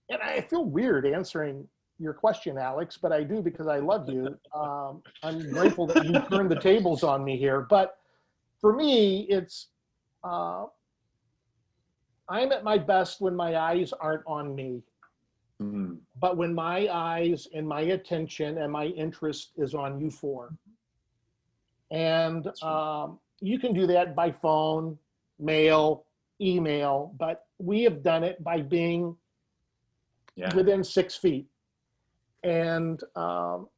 and I feel weird answering your question, Alex, but I do because I love you. I'm grateful that you turned the tables on me here. But for me, it's, I'm at my best when my eyes aren't on me. Mm. But when my eyes and my attention and my interest is on you four. And you can do that by phone, mail, email, but we have done it by being within 6 feet. And I'll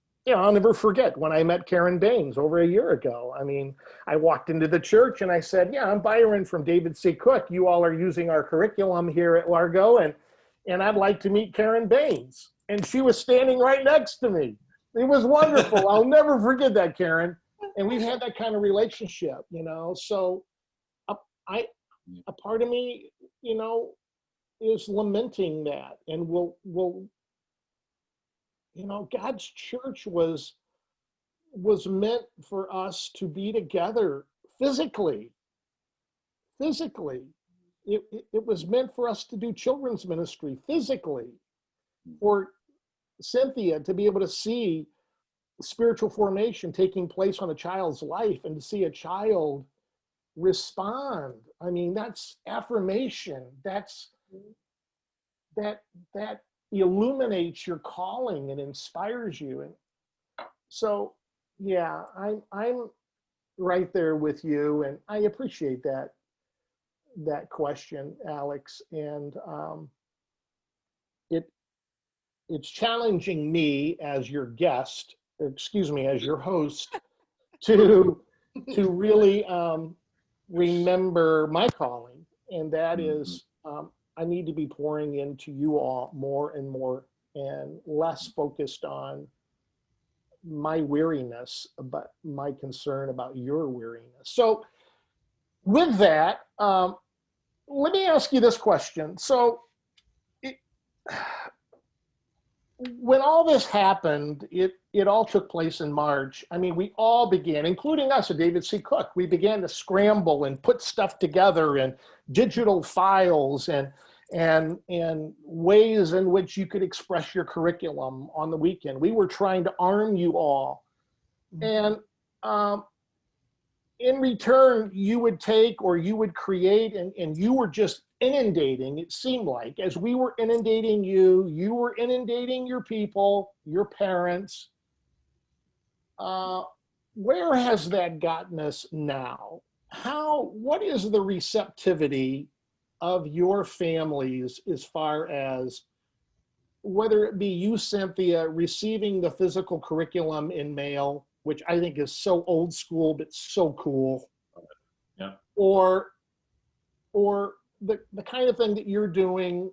never forget when I met Karen Baines over a year ago. I mean, I walked into the church and I said, yeah, I'm Byron from David C. Cook. You all are using our curriculum here at Largo, and I'd like to meet Karen Baines. And she was standing right next to me. It was wonderful. I'll never forget that, Karen. And we've had that kind of relationship, So a part of me, is lamenting that. And we'll God's church was meant for us to be together physically. It was meant for us to do children's ministry physically, for Cynthia to be able to see spiritual formation taking place on a child's life and to see a child respond. I mean, that's affirmation. That illuminates your calling and inspires you. And so, yeah, I'm right there with you, and I appreciate that question, Alex. And it's challenging me as your guest, as your host, to really remember my calling, and that is I need to be pouring into you all more and more, and less focused on my weariness, but my concern about your weariness. So with that, let me ask you this question. So when all this happened, it all took place in March. I mean, we all began, including us at David C. Cook, we began to scramble and put stuff together and digital files and ways in which you could express your curriculum on the weekend. We were trying to arm you all. And in return, you would take or you would create, and you were just inundating, it seemed like, as we were inundating you, you were inundating your people, your parents. Where has that gotten us now? What is the receptivity of your families as far as whether it be you, Cynthia, receiving the physical curriculum in mail, which I think is so old school, but so cool. Yeah. Or the kind of thing that you're doing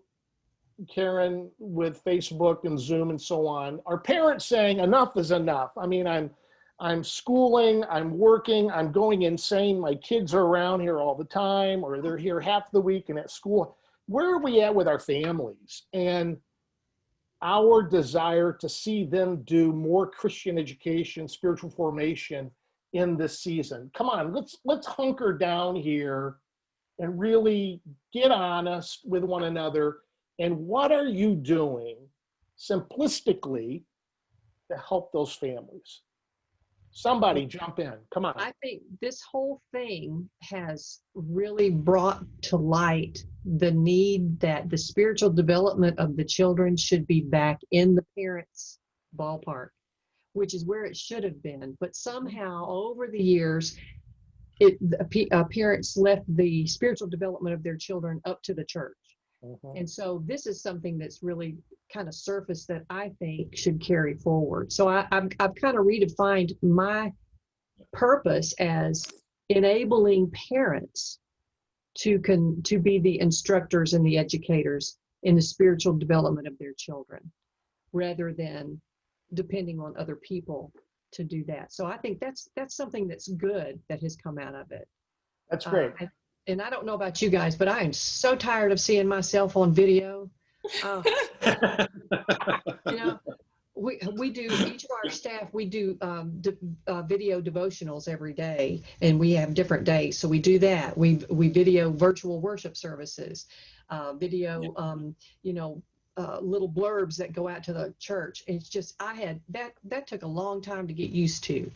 Karen, with Facebook and Zoom and so on, are parents saying enough is enough? I mean, I'm schooling, I'm working, I'm going insane. My kids are around here all the time, or they're here half the week and at school. Where are we at with our families and our desire to see them do more Christian education, spiritual formation in this season? Come on, let's hunker down here and really get honest with one another. And what are you doing simplistically to help those families? Somebody jump in. Come on. I think this whole thing has really brought to light the need that the spiritual development of the children should be back in the parents' ballpark, which is where it should have been. But somehow over the years, parents left the spiritual development of their children up to the church. And so this is something that's really kind of surfaced that I think should carry forward. So I've kind of redefined my purpose as enabling parents to be the instructors and the educators in the spiritual development of their children, rather than depending on other people to do that. So I think that's something that's good that has come out of it. That's great. And I don't know about you guys, but I am so tired of seeing myself on video. You know, we do, each of our staff, we do video devotionals every day, and we have different days. So we do that. We video virtual worship services, video, little blurbs that go out to the church. It's just, that took a long time to get used to.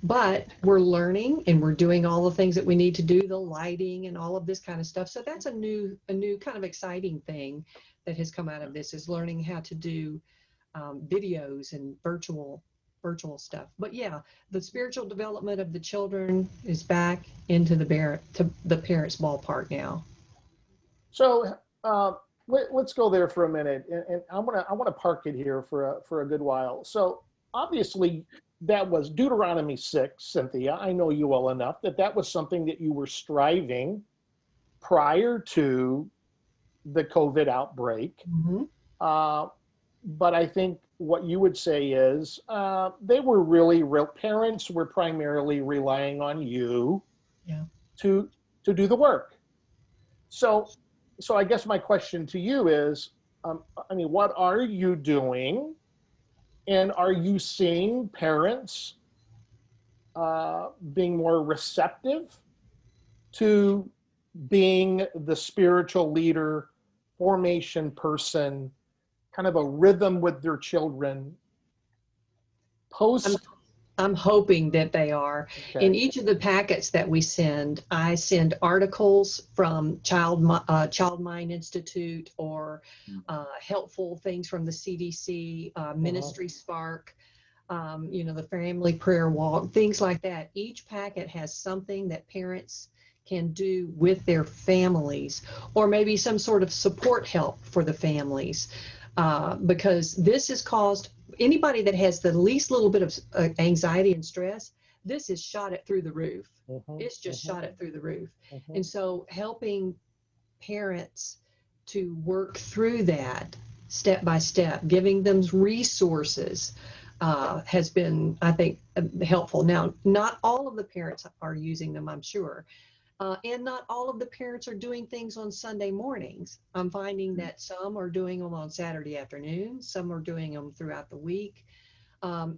But we're learning and we're doing all the things that we need to do, the lighting and all of this kind of stuff. So that's a new kind of exciting thing that has come out of this, is learning how to do videos and virtual stuff. But yeah, the spiritual development of the children is back into the parents' ballpark now. So let's go there for a minute, and I want to park it here for a good while. So obviously, that was Deuteronomy 6, Cynthia. I know you well enough that was something that you were striving prior to the COVID outbreak. But I think what you would say is they were real parents were primarily relying on you to do the work. So I guess my question to you is, what are you doing? And are you seeing parents being more receptive to being the spiritual leader, formation person, kind of a rhythm with their children post? I'm hoping that they are. Okay. In each of the packets that we send, I send articles from Child Mind Institute, or helpful things from the CDC, Ministry Spark, the Family Prayer Walk, things like that. Each packet has something that parents can do with their families, or maybe some sort of support help for the families, because this has caused anybody that has the least little bit of anxiety and stress, this has shot it through the roof. It's just shot it through the roof. And so helping parents to work through that step by step, giving them resources, has been, I think, helpful. Now, not all of the parents are using them, I'm sure. And not all of the parents are doing things on Sunday mornings. I'm finding that some are doing them on Saturday afternoon. Some are doing them throughout the week.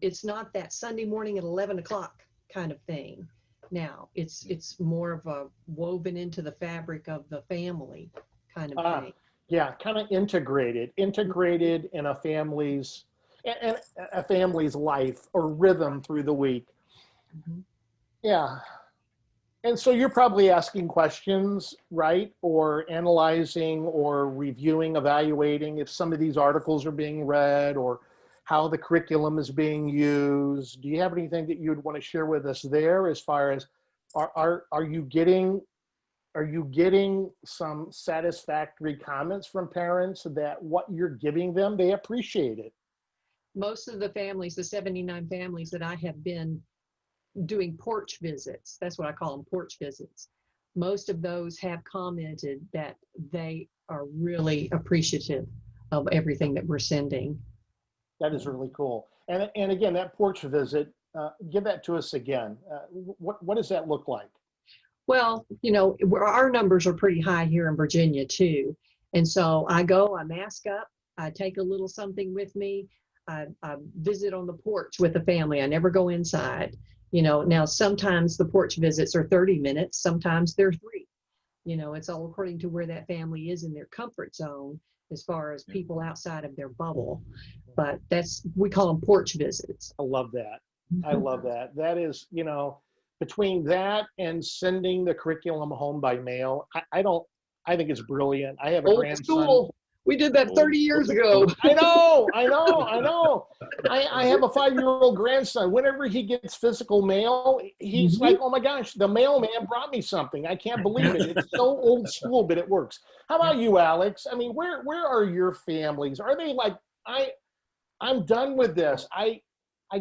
It's not that Sunday morning at 11 o'clock kind of thing. Now, it's more of a woven into the fabric of the family kind of thing. Yeah, kind of integrated in a family's life or rhythm through the week. Yeah. And so you're probably asking questions, right? Or analyzing or reviewing, evaluating if some of these articles are being read or how the curriculum is being used. Do you have anything that you'd want to share with us there, as far as are you getting some satisfactory comments from parents that what you're giving them, they appreciate it? Most of the families, the 79 families that I have been doing porch visits, that's what I call them, porch visits, most of those have commented that they are really appreciative of everything that we're sending. That is really cool. And again, that porch visit, give that to us again. What does that look like? Well, our numbers are pretty high here in Virginia too. And so I go, I mask up, I take a little something with me. I visit on the porch with the family. I never go inside. Now sometimes the porch visits are 30 minutes, sometimes they're 3. It's all according to where that family is in their comfort zone as far as people outside of their bubble. But we call them porch visits. I love that. I love that. That is, between that and sending the curriculum home by mail, I think it's brilliant. I have a Old grandson. school. We did that 30 years ago. I know. I have a 5-year-old grandson. Whenever he gets physical mail, he's like, oh my gosh, the mailman brought me something. I can't believe it. It's so old school, but it works. How about you, Alex? I mean, where are your families? Are they like, I'm done with this. I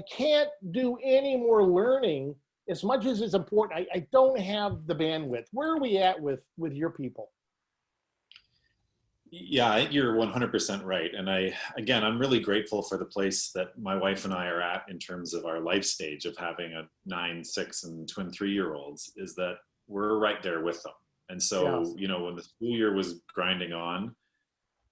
can't do any more learning as much as it's important. I don't have the bandwidth. Where are we at with your people? Yeah, you're 100% right. And I'm really grateful for the place that my wife and I are at in terms of our life stage of having a 9, 6, and twin 3-year-olds, is that we're right there with them. And so, Yes. when the school year was grinding on,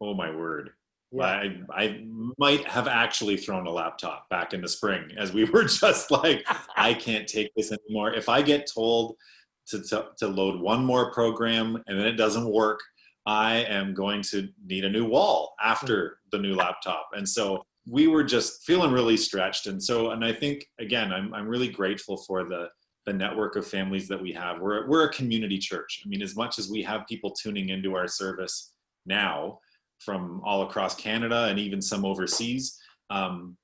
oh my word. Yeah. I might have actually thrown a laptop back in the spring, as we were just like, I can't take this anymore. If I get told to load one more program and then it doesn't work, I am going to need a new wall after the new laptop. And so we were just feeling really stretched. And I think, again, I'm really grateful for the network of families that we have. We're a community church. I mean, as much as we have people tuning into our service now from all across Canada and even some overseas,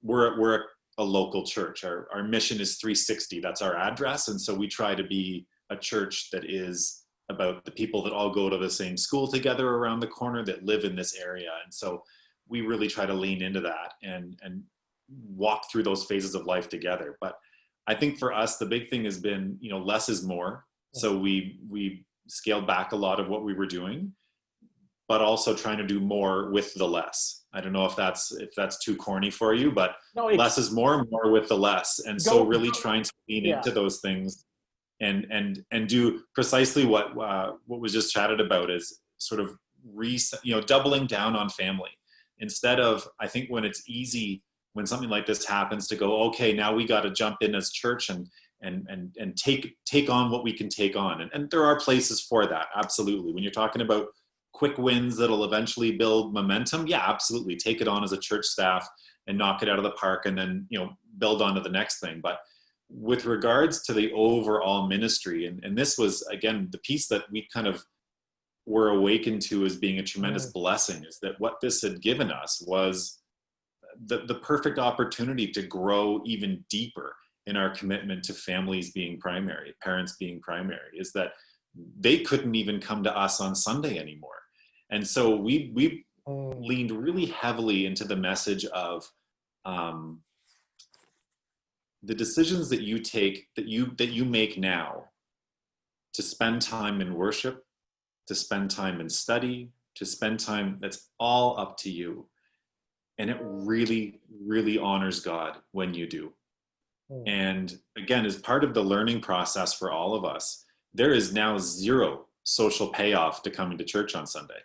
we're a local church. Our mission is 360. That's our address. And so we try to be a church that is about the people that all go to the same school together around the corner that live in this area. And so we really try to lean into that and walk through those phases of life together. But I think for us, the big thing has been, less is more. So we scaled back a lot of what we were doing, but also trying to do more with the less. I don't know if that's too corny for you, but less is more with the less. And so really trying to lean into those things and do precisely what was just chatted about, is sort of doubling down on family. Instead of, I think when it's easy, when something like this happens, to go, okay, now we got to jump in as church and take on what we can take on. And there are places for that. Absolutely. When you're talking about quick wins that'll eventually build momentum, yeah, absolutely. Take it on as a church staff and knock it out of the park, and then, build on to the next thing. But with regards to the overall ministry, and this was, again, the piece that we kind of were awakened to as being a tremendous blessing, is that what this had given us was the perfect opportunity to grow even deeper in our commitment to families being primary, parents being primary, is that they couldn't even come to us on Sunday anymore. And so we leaned really heavily into the message of the decisions that you take, that you make now, to spend time in worship, to spend time in study, to spend time, that's all up to you. And it really, really honors God when you do. And again, as part of the learning process for all of us, there is now zero social payoff to coming to church on Sunday,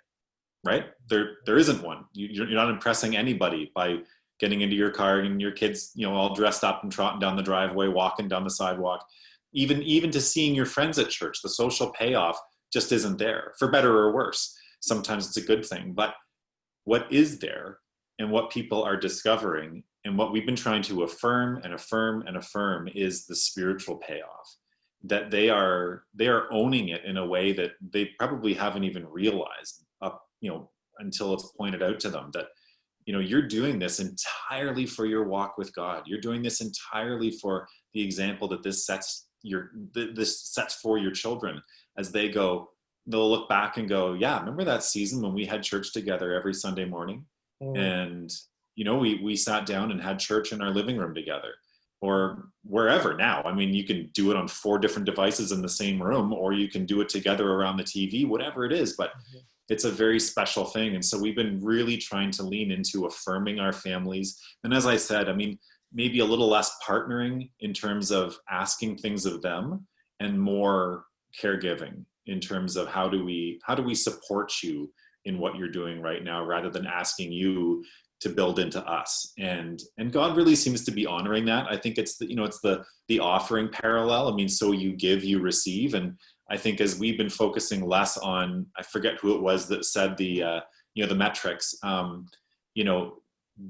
right? There isn't one. You're not impressing anybody by getting into your car and your kids, all dressed up and trotting down the driveway, walking down the sidewalk. Even to seeing your friends at church, the social payoff just isn't there, for better or worse. Sometimes it's a good thing, but what is there, and what people are discovering, and what we've been trying to affirm and affirm and affirm, is the spiritual payoff. That they are owning it in a way that they probably haven't even realized up, until it's pointed out to them that, you're doing this entirely for your walk with God. You're doing this entirely for the example that this sets for your children, as they'll look back and go, yeah, remember that season when we had church together every Sunday morning? And, we sat down and had church in our living room together, or wherever now. I mean, you can do it on 4 different devices in the same room, or you can do it together around the TV, whatever it is. But it's a very special thing. And so we've been really trying to lean into affirming our families. And as I said, I mean, maybe a little less partnering in terms of asking things of them, and more caregiving in terms of how do we support you in what you're doing right now, rather than asking you to build into us. And God really seems to be honoring that. I think it's the, it's the offering parallel. I mean, so you give, you receive. And I think as we've been focusing less on, I forget who it was that said the the metrics,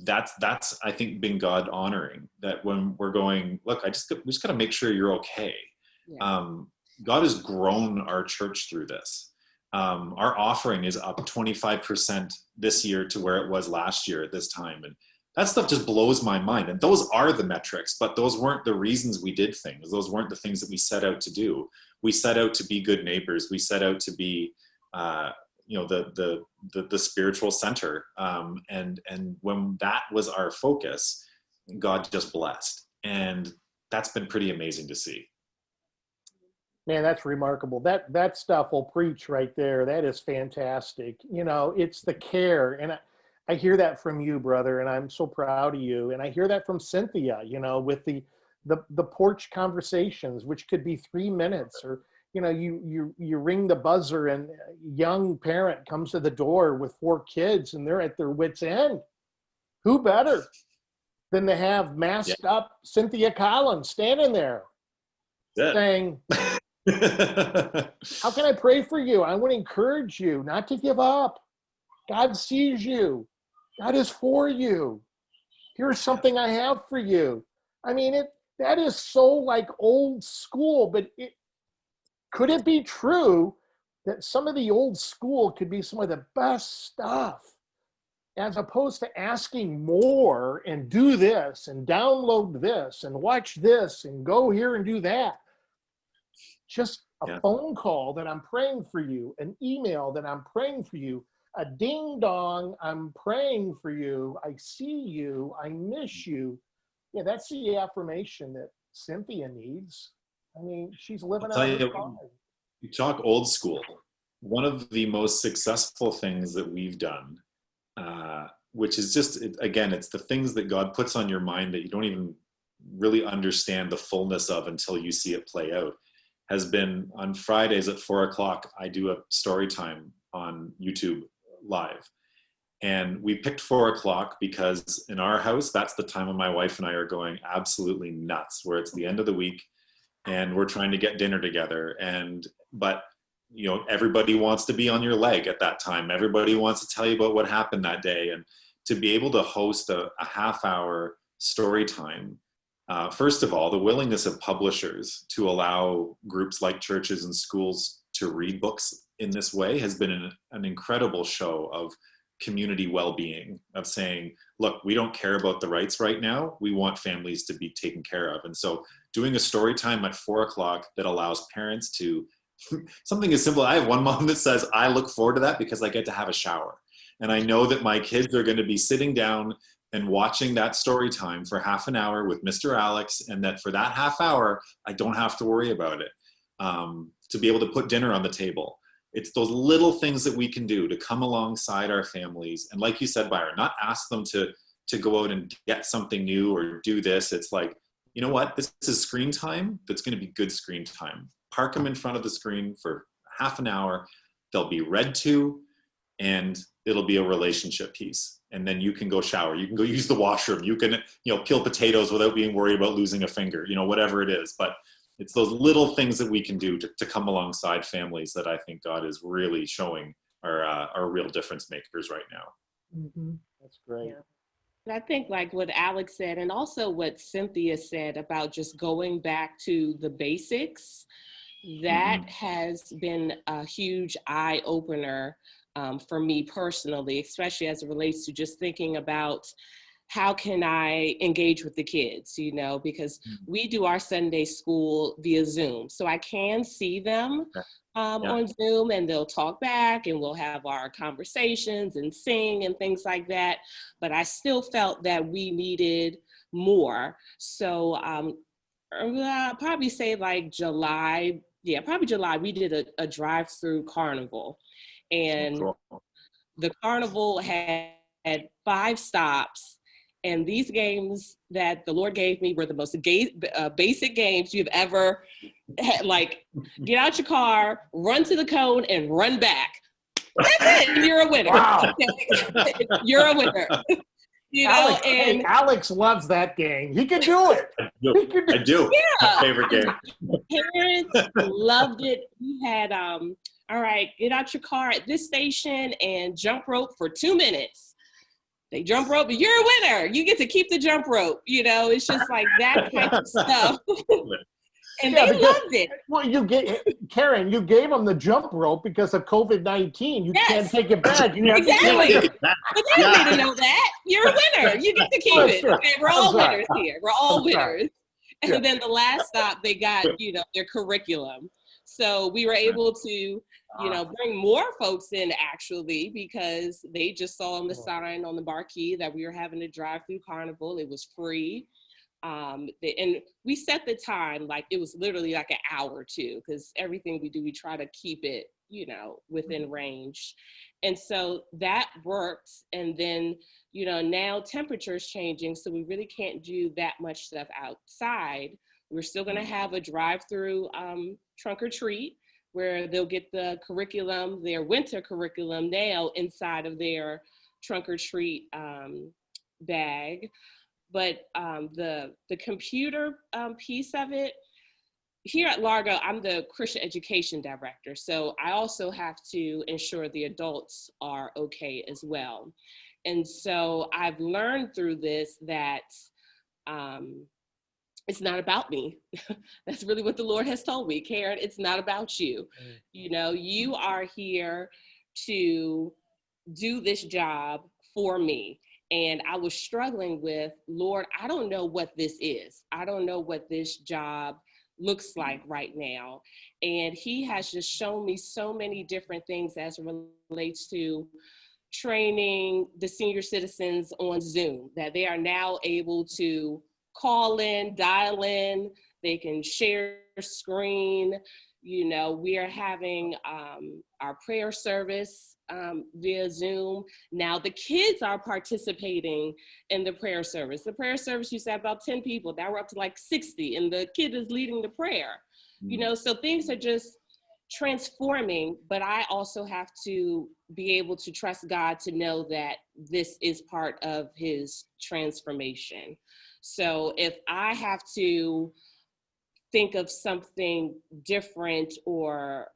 that's I think been God honoring that. When we're going, look, we just got to make sure you're okay. Yeah. God has grown our church through this. Our offering is up 25% this year to where it was last year at this time. And that stuff just blows my mind. And those are the metrics, but those weren't the reasons we did things. Those weren't the things that we set out to do. We set out to be good neighbors. We set out to be, the spiritual center. And when that was our focus, God just blessed. And that's been pretty amazing to see. Man, that's remarkable. That stuff will preach right there. That is fantastic. It's the care. And I hear that from you, brother, and I'm so proud of you. And I hear that from Cynthia, with the porch conversations, which could be 3 minutes, or, you ring the buzzer and a young parent comes to the door with 4 kids and they're at their wits' end. Who better than to have masked up Cynthia Collins standing there saying, how can I pray for you? I want to encourage you not to give up. God sees you. God is for you. Here's something I have for you. I mean, that is so like old school, but could it be true that some of the old school could be some of the best stuff, as opposed to asking more and do this and download this and watch this and go here and do that? Just a phone call that I'm praying for you, an email that I'm praying for you, a ding dong, I'm praying for you, I see you, I miss you. Yeah, that's the affirmation that Cynthia needs. I mean, she's living out her life. You talk old school. One of the most successful things that we've done, which is just, again, it's the things that God puts on your mind that you don't even really understand the fullness of until you see it play out, has been on Fridays at 4:00. I do a story time on YouTube live. And we picked 4:00 because in our house, that's the time when my wife and I are going absolutely nuts, where it's the end of the week and we're trying to get dinner together. But everybody wants to be on your leg at that time. Everybody wants to tell you about what happened that day. And to be able to host a half-hour story time, first of all, the willingness of publishers to allow groups like churches and schools to read books in this way has been an incredible show of community well-being, of saying, look, we don't care about the rights right now. We want families to be taken care of. And so doing a story time at 4:00 that allows parents to, something as simple. I have one mom that says, I look forward to that because I get to have a shower. And I know that my kids are going to be sitting down and watching that story time for half an hour with Mr. Alex, and that for that half hour, I don't have to worry about it. To be able to put dinner on the table. It's those little things that we can do to come alongside our families. And like you said, Byron, not ask them to go out and get something new or do this. It's like, you know what? This is screen time that's going to be good screen time. Park them in front of the screen for half an hour. They'll be read to, and it'll be a relationship piece. And then you can go shower. You can go use the washroom. You can, peel potatoes without being worried about losing a finger, whatever it is. But it's those little things that we can do to come alongside families that I think God is really showing are real difference makers right now. Mm-hmm. That's great. Yeah. I think like what Alex said, and also what Cynthia said about just going back to the basics, that has been a huge eye opener for me personally, especially as it relates to just thinking about how can I engage with the kids, because we do our Sunday school via Zoom. So I can see them on Zoom, and they'll talk back and we'll have our conversations and sing and things like that. But I still felt that we needed more. So I'll probably say like July, we did a drive-through carnival. And Cool. the carnival had 5 stops. And these games that the Lord gave me were the most basic games you've ever had. Like, get out your car, run to the cone, and run back. That's it. You're a winner. Wow. Okay? You're a winner. You know, and Alex loves that game. He can do it. I do. yeah, My favorite game. parents loved it. We had, all right, get out your car at this station and jump rope for 2 minutes. They jump rope, you're a winner. You get to keep the jump rope. You know, it's just like that type of stuff. And Yeah, they because- loved it. Well, Karen, you gave them the jump rope because of COVID-19. You Yes. can't take it back. You have to Exactly. give it- But they don't need to know that. You're a winner. You get to keep Oh, it. sure. Okay, we're I'm all sorry. winners here. We're all I'm sorry. winners. And Yeah. then the last stop, they got, you know, their curriculum. So we were able to, you know, bring more folks in actually, because they just saw on the sign on the marquee that we were having a drive-through carnival. It was free. And we set the time, like it was literally like an hour or two, because everything we do, we try to keep it, you know, within range. And so that works. And then, you know, now temperature's changing, so we really can't do that much stuff outside. We're still going to have a drive-through trunk or treat, where they'll get the curriculum, their winter curriculum now inside of their trunk or treat bag. But the computer piece of it, here at Largo, I'm the Christian education director. So I also have to ensure the adults are okay as well. And so I've learned through this that it's not about me. That's really what the Lord has told me. Karen, it's not about you. You know, you are here to do this job for me. And I was struggling with, Lord, I don't know what this is. I don't know what this job looks like right now. And he has just shown me so many different things as it relates to training the senior citizens on Zoom, that they are now able to call in, dial in, they can share screen. You know, we are having our prayer service via Zoom. Now the kids are participating in the prayer service. The prayer service used to have about 10 people. Now we're up to like 60, and the kid is leading the prayer. You know, so things are just transforming, but I also have to be able to trust God to know that this is part of his transformation. So if I have to think of something different, or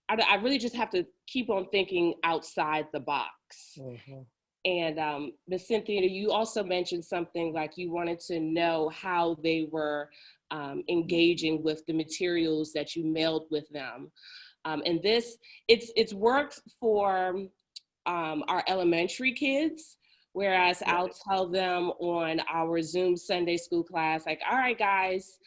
I really just have to keep on thinking outside the box. Mm-hmm. And Ms. Cynthia, you also mentioned something like you wanted to know how they were engaging with the materials that you mailed with them. And this, it's worked for our elementary kids, whereas I'll tell them on our Zoom Sunday school class, like, all right, guys,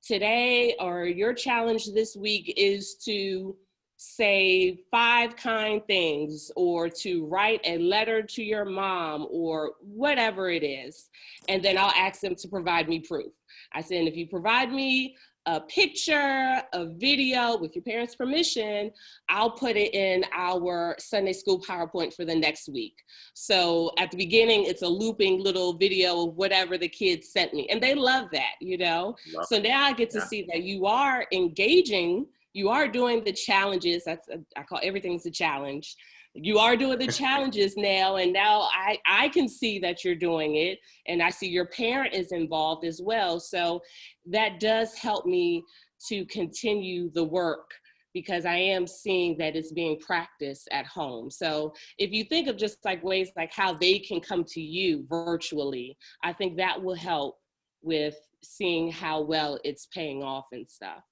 today or your challenge this week is to say 5 kind things, or to write a letter to your mom, or whatever it is. And then I'll ask them to provide me proof. I said, if you provide me a picture, a video with your parents' permission, I'll put it in our Sunday school PowerPoint for the next week. So at the beginning, it's a looping little video of whatever the kids sent me. And they love that, you know? So now I get to see that you are engaging, you are doing the challenges. I call everything's a challenge. You are doing the challenges now, and now I can see that you're doing it, and I see your parent is involved as well. So that does help me to continue the work, because I am seeing that it's being practiced at home. So if you think of just like ways like how they can come to you virtually, I think that will help with seeing how well it's paying off and stuff.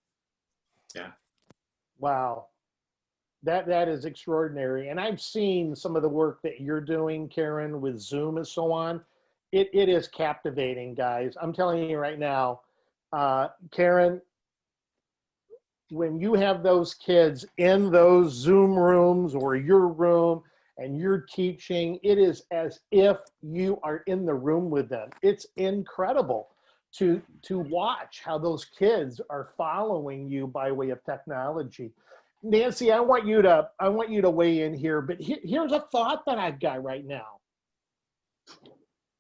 Yeah. Wow. That is extraordinary. And I've seen some of the work that you're doing, Karen, with Zoom and so on. It is captivating, guys. I'm telling you right now, Karen, when you have those kids in those Zoom rooms or your room and you're teaching, it is as if you are in the room with them. It's incredible to watch how those kids are following you by way of technology. Nancy, I want you to weigh in here, but here's a thought that I've got right now.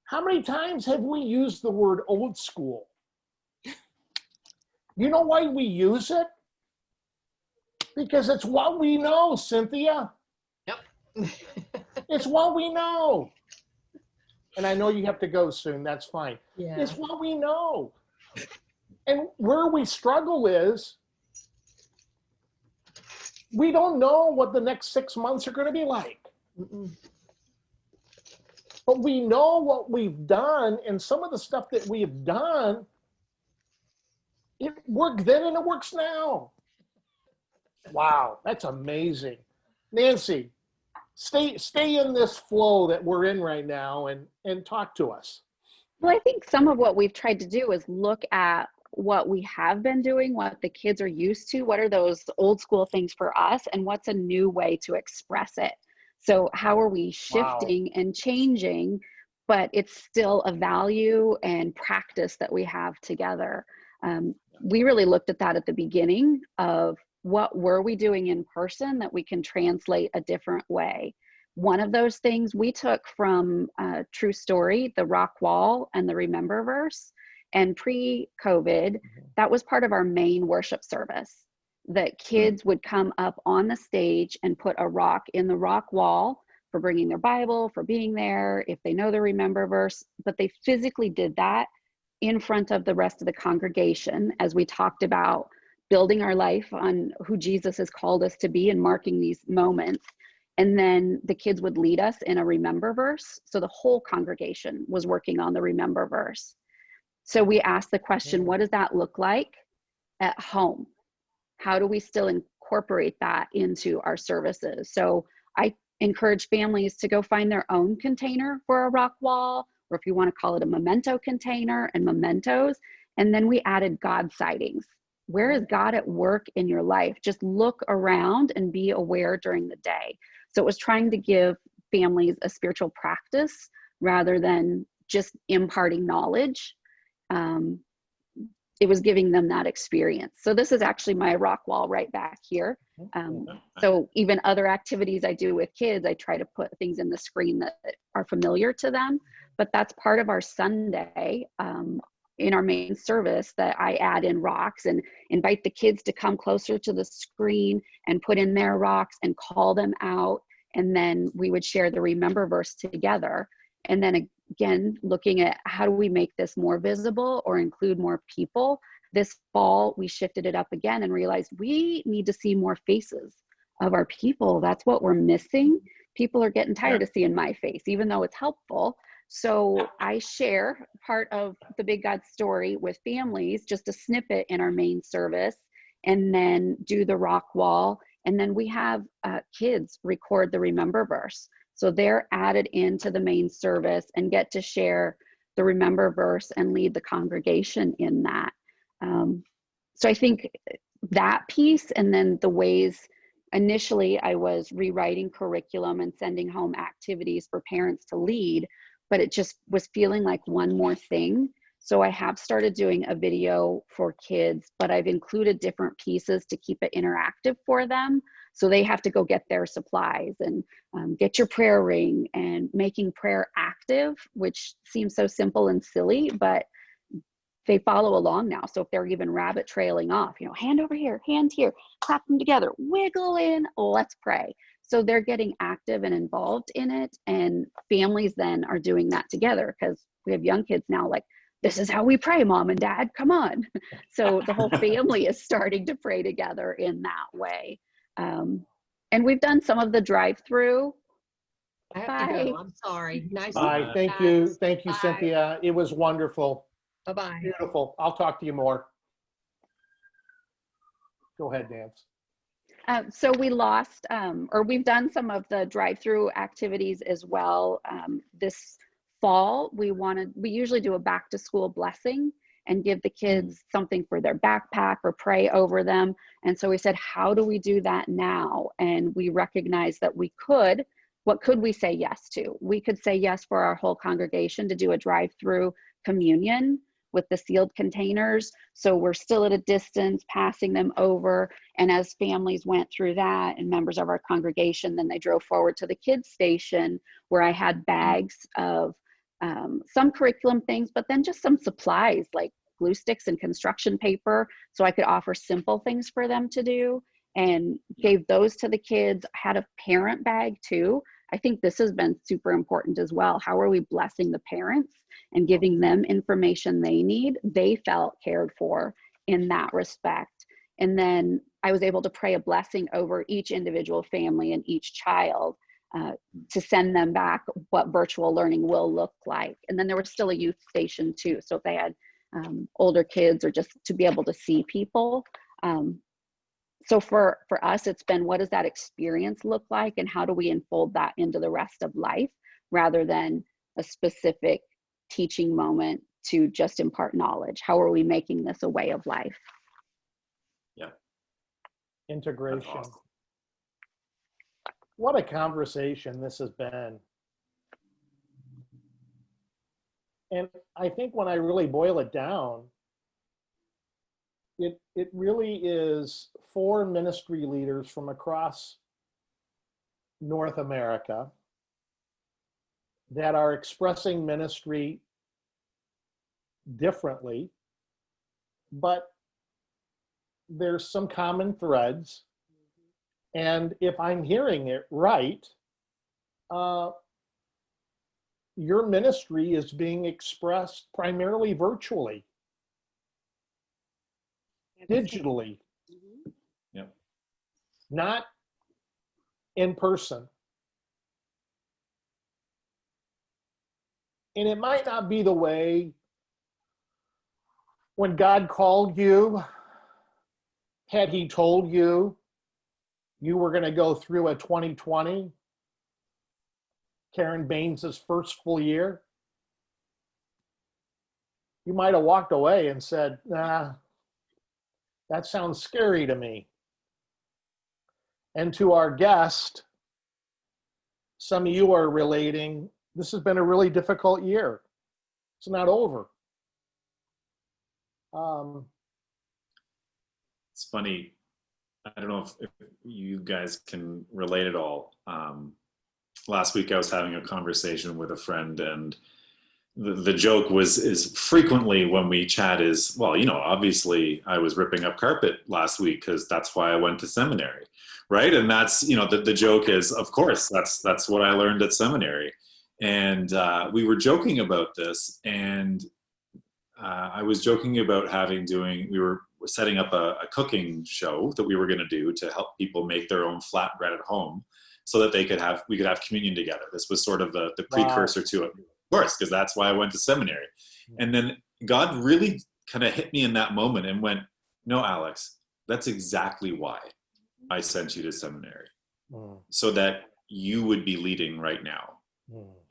How many times have we used the word old school? You know why we use it? Because it's what we know, Cynthia. Yep. It's what we know. And I know you have to go soon, that's fine. Yeah. It's what we know. And where we struggle is we don't know what the next 6 months are going to be like. Mm-mm. But we know what we've done, and some of the stuff that we have done, it worked then and it works now. Wow, that's amazing. Nancy, stay in this flow that we're in right now and talk to us. Well, I think some of what we've tried to do is look at what we have been doing, what the kids are used to, what are those old school things for us, and what's a new way to express it. So how are we shifting and changing, but it's still a value and practice that we have together. We really looked at that at the beginning of what were we doing in person that we can translate a different way. One of those things we took from True Story, the rock wall and the remember verse. And pre-COVID, that was part of our main worship service, that kids would come up on the stage and put a rock in the rock wall for bringing their Bible, for being there, if they know the remember verse, but they physically did that in front of the rest of the congregation as we talked about building our life on who Jesus has called us to be and marking these moments. And then the kids would lead us in a remember verse. So the whole congregation was working on the remember verse. So we asked the question, what does that look like at home? How do we still incorporate that into our services? So I encourage families to go find their own container for a rock wall, or if you want to call it a memento container and mementos. And then we added God sightings. Where is God at work in your life? Just look around and be aware during the day. So it was trying to give families a spiritual practice rather than just imparting knowledge. It was giving them that experience. So this is actually my rock wall right back here. So even other activities I do with kids, I try to put things in the screen that are familiar to them, but that's part of our Sunday in our main service that I add in rocks and invite the kids to come closer to the screen and put in their rocks and call them out. And then we would share the remember verse together. And then again, looking at how do we make this more visible or include more people. This fall, we shifted it up again and realized we need to see more faces of our people. That's what we're missing. People are getting tired of seeing my face, even though it's helpful. So I share part of the Big God story with families, just a snippet in our main service, and then do the rock wall. And then we have kids record the remember verse. So they're added into the main service and get to share the remember verse and lead the congregation in that. So I think that piece, and then the ways initially I was rewriting curriculum and sending home activities for parents to lead, but it just was feeling like one more thing. So I have started doing a video for kids, but I've included different pieces to keep it interactive for them. So they have to go get their supplies and get your prayer ring and making prayer active, which seems so simple and silly, but they follow along now. So if they're even rabbit trailing off, you know, hand over here, hand here, clap them together, wiggle in, let's pray. So they're getting active and involved in it. And families then are doing that together because we have young kids now like, this is how we pray, Mom and Dad, come on. So the whole family is starting to pray together in that way. And we've done some of the drive-through. I have to go. I'm sorry. Nice. Bye. Thank you. Thank you, Bye. Cynthia. It was wonderful. Bye-bye. Beautiful. I'll talk to you more. Go ahead, Nance. So we lost, or we've done some of the drive-through activities as well. This fall, we usually do a back-to-school blessing and give the kids something for their backpack or pray over them. And so we said, how do we do that now? And we recognized that what could we say yes to? We could say yes for our whole congregation to do a drive-through communion with the sealed containers. So we're still at a distance passing them over. And as families went through that and members of our congregation, then they drove forward to the kids station where I had bags of some curriculum things, but then just some supplies like glue sticks and construction paper. So I could offer simple things for them to do, and gave those to the kids. I had a parent bag too. I think this has been super important as well. How are we blessing the parents and giving them information they need? They felt cared for in that respect. And then I was able to pray a blessing over each individual family and each child to send them back what virtual learning will look like. And then there was still a youth station too. So if they had older kids, or just to be able to see people. So for us, it's been, what does that experience look like, and how do we unfold that into the rest of life, rather than a specific teaching moment to just impart knowledge? How are we making this a way of life? Yeah. Integration. That's awesome. What a conversation this has been. And I think when I really boil it down, it really is 4 ministry leaders from across North America that are expressing ministry differently, but there's some common threads. And if I'm hearing it right, your ministry is being expressed primarily virtually, digitally, Yep. not in person. And it might not be the way when God called you, had he told you you were going to go through a 2020, Karen Baines' first full year, you might have walked away and said, nah, that sounds scary to me. And to our guest, some of you are relating, this has been a really difficult year. It's not over. It's funny. I don't know if you guys can relate at all. Last week I was having a conversation with a friend, and the joke is frequently when we chat is, well, obviously I was ripping up carpet last week because that's why I went to seminary, right? And that's, the joke is, of course, that's what I learned at seminary. And we were joking about this, and I was joking about we were setting up a cooking show that we were going to do to help people make their own flatbread at home, so that we could have communion together. This was sort of the precursor to it, of course, because that's why I went to seminary. And then God really kind of hit me in that moment and went, no, Alex, that's exactly why I sent you to seminary, so that you would be leading right now.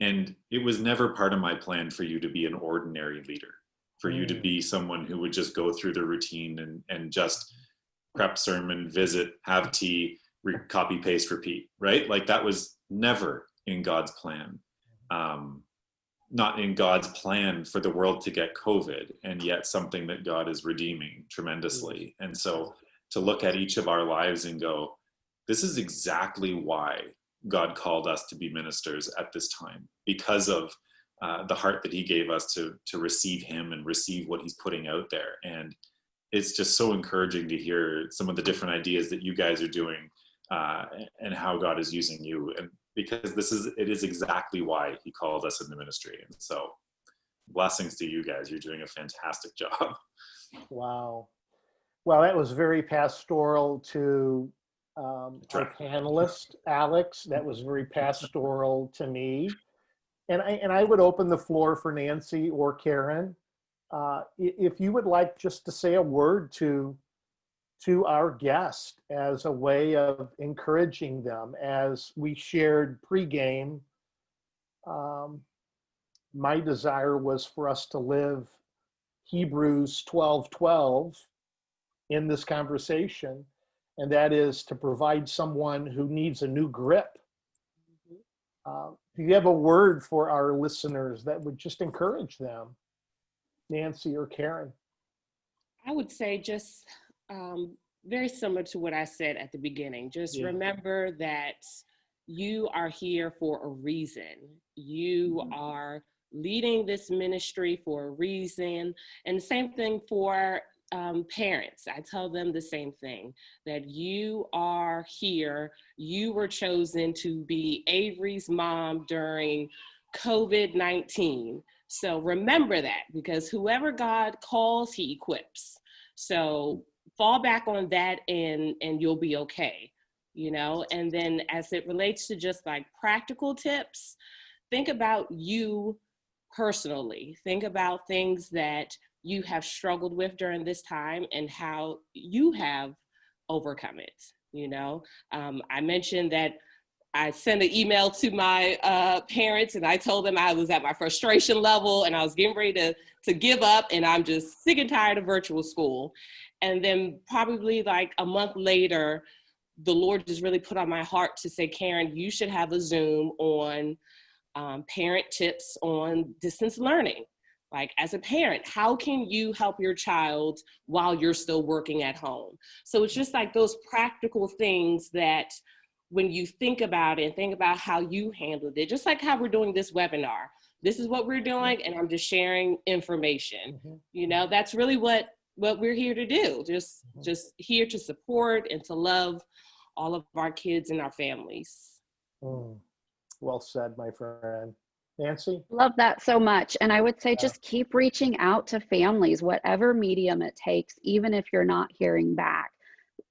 And it was never part of my plan for you to be an ordinary leader, for you to be someone who would just go through the routine and just prep sermon, visit, have tea, copy, paste, repeat, right? Like that was never in God's plan. Not in God's plan for the world to get COVID, and yet something that God is redeeming tremendously. And so to look at each of our lives and go, this is exactly why God called us to be ministers at this time, because of the heart that he gave us to receive him and receive what he's putting out there. And it's just so encouraging to hear some of the different ideas that you guys are doing, and how God is using you. And because it is exactly why he called us into ministry. And so blessings to you guys. You're doing a fantastic job. Wow. Well, that was very pastoral to our panelist, Alex. That was very pastoral to me. And I would open the floor for Nancy or Karen. If you would like just to say a word to our guest as a way of encouraging them, as we shared pregame, my desire was for us to live Hebrews 12:12 in this conversation, and that is to provide someone who needs a new grip. Do you have a word for our listeners that would just encourage them? Nancy or Karen? I would say just very similar to what I said at the beginning. Just Yeah. remember that you are here for a reason. You are leading this ministry for a reason. And the same thing for parents. I tell them the same thing, that you are here. You were chosen to be Avery's mom during COVID-19. So remember that, because whoever God calls, he equips. So fall back on that and you'll be okay, you know? And then as it relates to just like practical tips, think about you personally. Think about things that you have struggled with during this time and how you have overcome it, you know? I mentioned that I sent an email to my parents and I told them I was at my frustration level and I was getting ready to give up and I'm just sick and tired of virtual school. And then probably like a month later, the Lord just really put on my heart to say, Karen, you should have a Zoom on parent tips on distance learning. Like as a parent, how can you help your child while you're still working at home? So it's just like those practical things that when you think about it, think about how you handled it, just like how we're doing this webinar. This is what we're doing, and I'm just sharing information. You know, that's really what we're here to do. Just here to support and to love all of our kids and our families. Well said, my friend. Nancy? Love that so much. And I would say just keep reaching out to families, whatever medium it takes, even if you're not hearing back.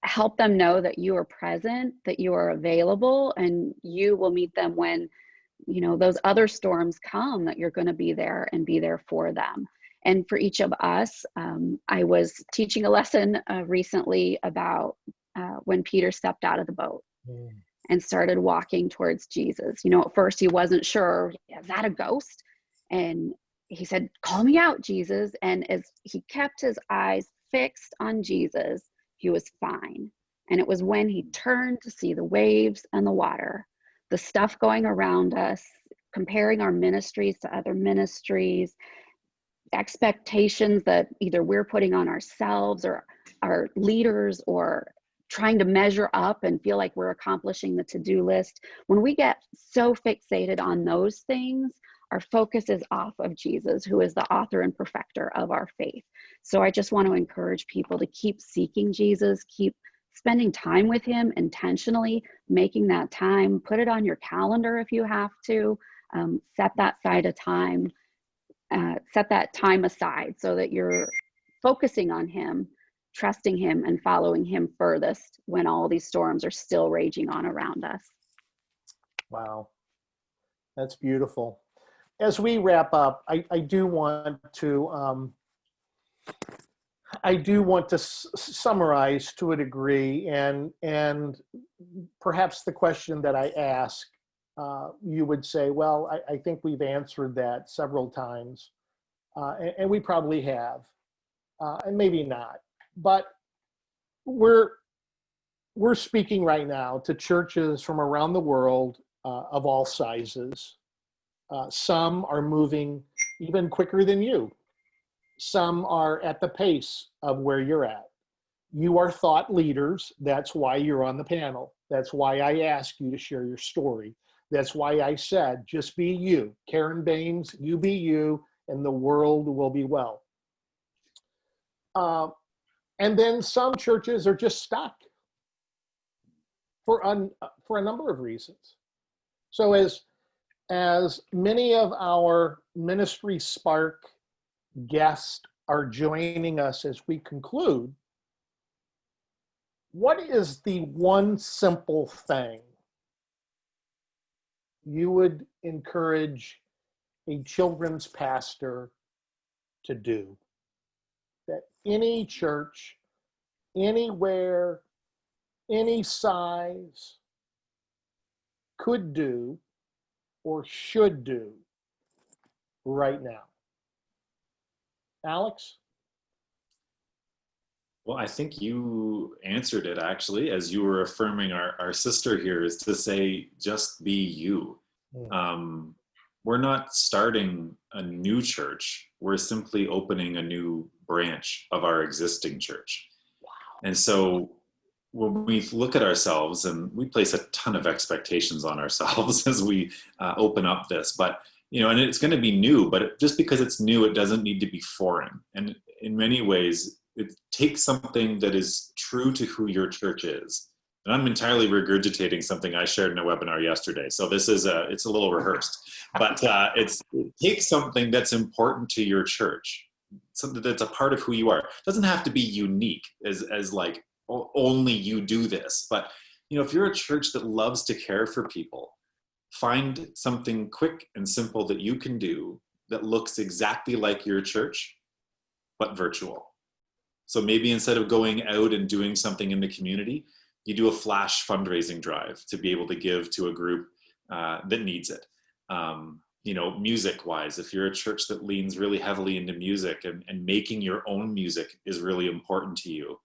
Help them know that you are present, that you are available, and you will meet them when, you know, those other storms come, that you're going to be there and be there for them. And for each of us, I was teaching a lesson recently about when Peter stepped out of the boat and started walking towards Jesus. You know, at first he wasn't sure, is that a ghost? And he said, call me out, Jesus. And as he kept his eyes fixed on Jesus, he was fine. And it was when he turned to see the waves and the water, the stuff going around us, comparing our ministries to other ministries, expectations that either we're putting on ourselves or our leaders, or trying to measure up and feel like we're accomplishing the to-do list. When we get so fixated on those things, our focus is off of Jesus, who is the author and perfecter of our faith. So I just want to encourage people to keep seeking Jesus, keep spending time with him intentionally, making that time, put it on your calendar if you have to, set that time aside so that you're focusing on him, trusting him, and following him furthest when all these storms are still raging on around us. Wow, that's beautiful. As we wrap up, I do want to summarize to a degree, and perhaps the question that I ask, you would say, well, I think we've answered that several times, and we probably have, and maybe not. But we're speaking right now to churches from around the world of all sizes. Some are moving even quicker than you. Some are at the pace of where you're at. You are thought leaders. That's why you're on the panel. That's why I asked you to share your story. That's why I said, just be you. Karen Baines, you be you, and the world will be well. And then some churches are just stuck for a number of reasons. So as many of our Ministry Spark guests are joining us as we conclude, what is the one simple thing you would encourage a children's pastor to do that any church, anywhere, any size could do or should do right now? Alex? Well, I think you answered it actually, as you were affirming our sister here, is to say, just be you. we're not starting a new church. We're simply opening a new branch of our existing church. And so when we look at ourselves, and we place a ton of expectations on ourselves as we open up this, but and it's going to be new, but just because it's new, it doesn't need to be foreign. And in many ways, it takes something that is true to who your church is. And I'm entirely regurgitating something I shared in a webinar yesterday. So this is it's a little rehearsed, but it takes something that's important to your church, something that's a part of who you are. It doesn't have to be unique as like, only you do this. But, if you're a church that loves to care for people, find something quick and simple that you can do that looks exactly like your church, but virtual. So maybe instead of going out and doing something in the community, you do a flash fundraising drive to be able to give to a group that needs it. Music wise, if you're a church that leans really heavily into music and making your own music is really important to you,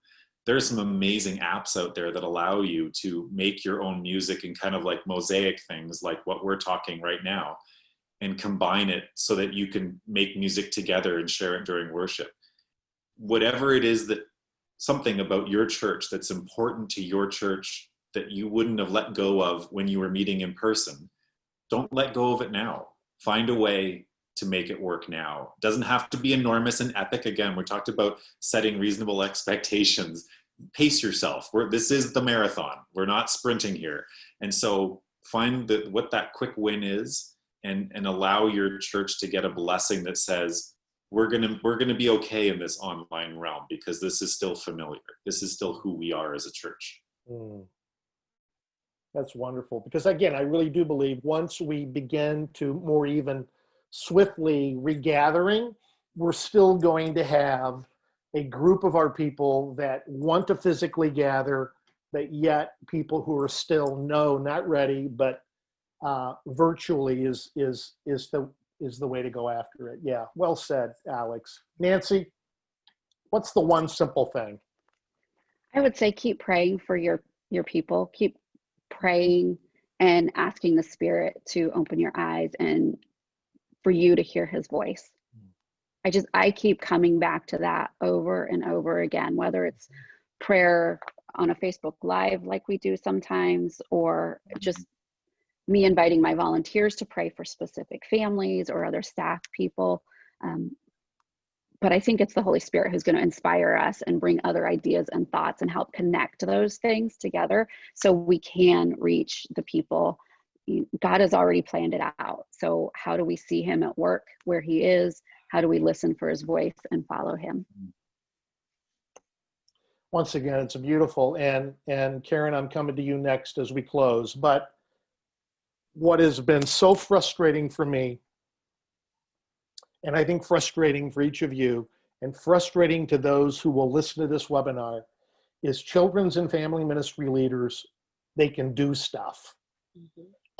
there's some amazing apps out there that allow you to make your own music and kind of like mosaic things like what we're talking right now, and combine it so that you can make music together and share it during worship. Whatever it is, that something about your church that's important to your church that you wouldn't have let go of when you were meeting in person, don't let go of it now. Find a way to make it work now. It doesn't have to be enormous and epic. Again, we talked about setting reasonable expectations. Pace yourself. This is the marathon. We're not sprinting here. And so find what that quick win is, and allow your church to get a blessing that says, we're gonna be okay in this online realm because this is still familiar. This is still who we are as a church. That's wonderful, because again, I really do believe once we begin to more even swiftly regathering, we're still going to have a group of our people that want to physically gather, but yet people who are still not ready, but virtually is the way to go after it. Yeah, well said, Alex. Nancy, what's the one simple thing? I would say keep praying for your people. Keep praying and asking the Spirit to open your eyes and for you to hear his voice. I keep coming back to that over and over again, whether it's prayer on a Facebook Live like we do sometimes, or just me inviting my volunteers to pray for specific families or other staff people. But I think it's the Holy Spirit who's going to inspire us and bring other ideas and thoughts and help connect those things together so we can reach the people. God has already planned it out. So how do we see him at work where he is? How do we listen for his voice and follow him? Once again, it's beautiful. And Karen, I'm coming to you next as we close. But what has been so frustrating for me, and I think frustrating for each of you, and frustrating to those who will listen to this webinar, is children's and family ministry leaders, they can do stuff.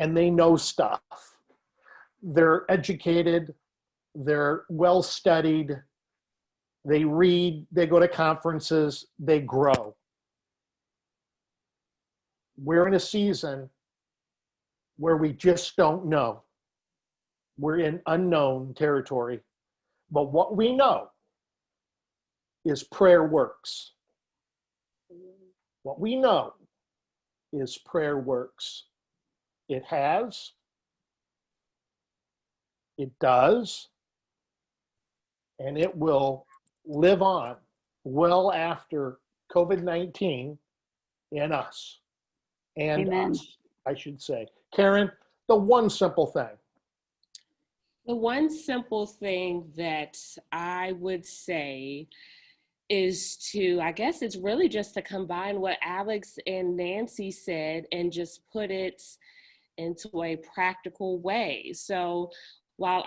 And they know stuff. They're educated, they're well studied, they read, they go to conferences, they grow. We're in a season where we just don't know. We're in unknown territory. But what we know is prayer works. What we know is prayer works. It has, it does, and it will live on well after COVID-19 in us and Amen. us, I should say. Karen, the one simple thing. The one simple thing that I would say is I guess it's really just to combine what Alex and Nancy said and just put it into a practical way. So while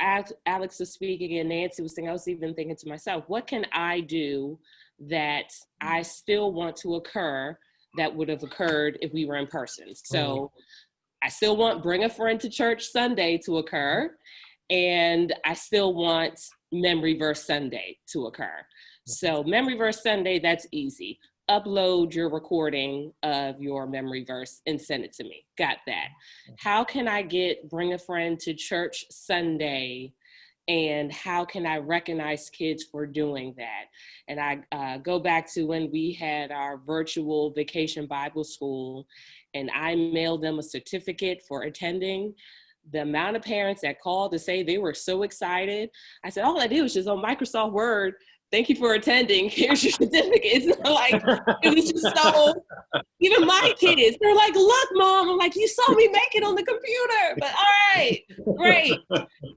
Alex was speaking and Nancy was saying, I was even thinking to myself, what can I do that I still want to occur that would have occurred if we were in person? So I still want Bring a Friend to Church Sunday to occur, and I still want Memory Verse Sunday to occur. So Memory Verse Sunday, that's easy. upload your recording of your memory verse and send it to me. Got that. How can I get bring a friend to church Sunday? And how can I recognize kids for doing that? And I go back to when we had our virtual vacation Bible school, and I mailed them a certificate for attending. The amount of parents that called to say they were so excited. I said, all I did was just on Microsoft Word, thank you for attending, here's your certificate. Like, it was just so, even my kids, they're like, look, Mom. I'm like, you saw me make it on the computer, but all right, great.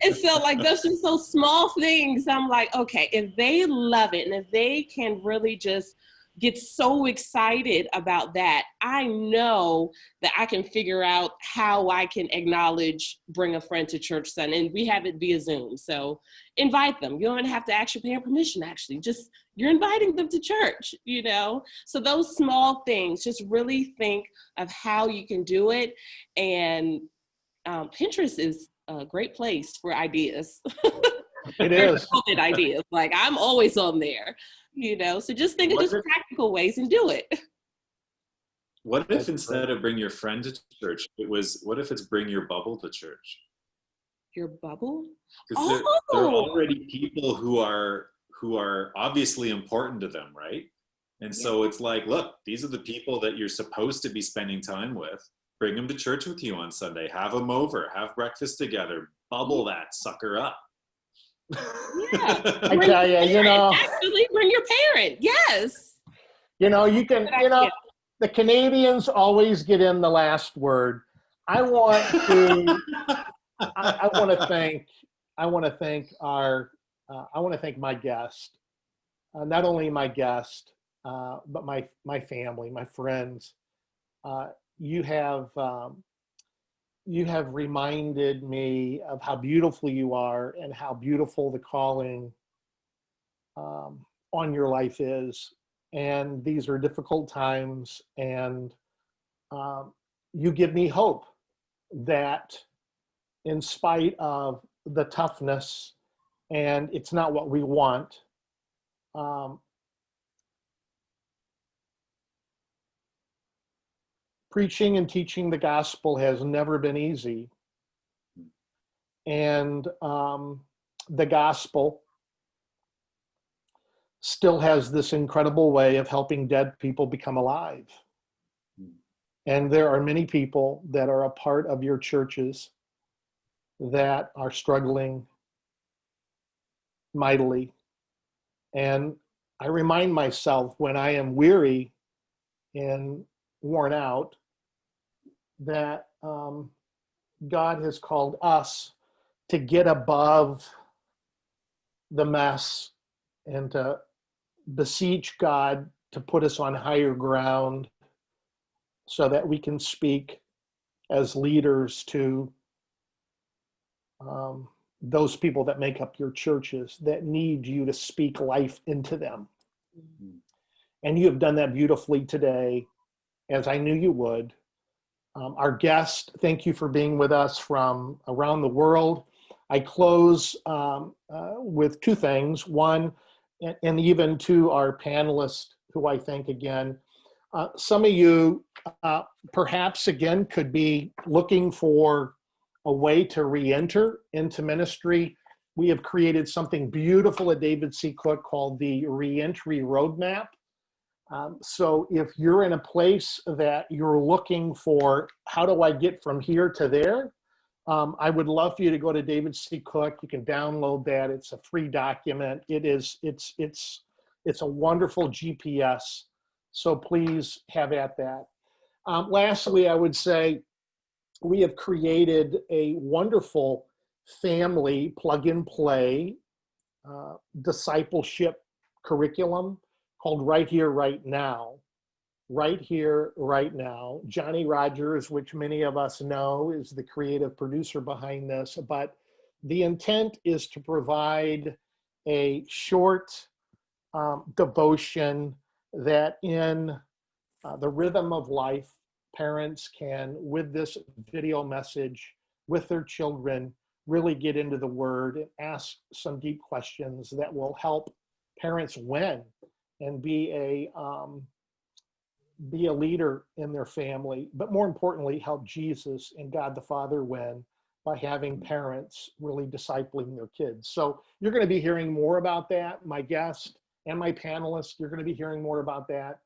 And so like, those are so small things. I'm like, okay, if they love it and if they can really just get so excited about that, I know that I can figure out how I can acknowledge, bring a friend to church Sunday, and we have it via Zoom. So invite them. You don't even have to ask your parent permission, actually. Just, you're inviting them to church, you know? So those small things, just really think of how you can do it. And Pinterest is a great place for ideas. It is. Ideas. Like, I'm always on there, you know? So just think of just practical ways and do it. What if instead of bring your friend to church, it was, what if it's bring your bubble to church? Your bubble? Because there are already people who are obviously important to them, right? And so it's like, look, these are the people that you're supposed to be spending time with. Bring them to church with you on Sunday. Have them over. Have breakfast together. Bubble that sucker up. Yeah. I tell you, you know. Actually, bring your parent. Yes. You know, you can, you know, the Canadians always get in the last word. I want to, I want to thank my guest, not only my guest, but my family, my friends. You have reminded me of how beautiful you are and how beautiful the calling on your life is. And these are difficult times, and you give me hope that in spite of the toughness, and it's not what we want, preaching and teaching the gospel has never been easy. And the gospel still has this incredible way of helping dead people become alive. And there are many people that are a part of your churches that are struggling mightily. And I remind myself when I am weary and worn out that God has called us to get above the mess and to beseech God to put us on higher ground so that we can speak as leaders to those people that make up your churches that need you to speak life into them. Mm-hmm. And you have done that beautifully today, as I knew you would. Our guest, thank you for being with us from around the world. I close with two things. One, and even to our panelists, who I thank again. Some of you perhaps again could be looking for a way to re-enter into ministry. We have created something beautiful at David C. Cook called the Reentry Roadmap. So if you're in a place that you're looking for, how do I get from here to there? I would love for you to go to David C. Cook. You can download that. It's a free document. It's a wonderful GPS. So please have at that. Lastly, I would say we have created a wonderful family plug and play discipleship curriculum called Right Here, Right Now. Right Here, Right Now. Johnny Rogers, which many of us know, is the creative producer behind this, but the intent is to provide a short devotion that in the rhythm of life, parents can, with this video message, with their children, really get into the Word and ask some deep questions that will help parents win and be be a leader in their family, but more importantly, help Jesus and God the Father win by having parents really discipling their kids. So you're going to be hearing more about that. My guest and my panelists, you're going to be hearing more about that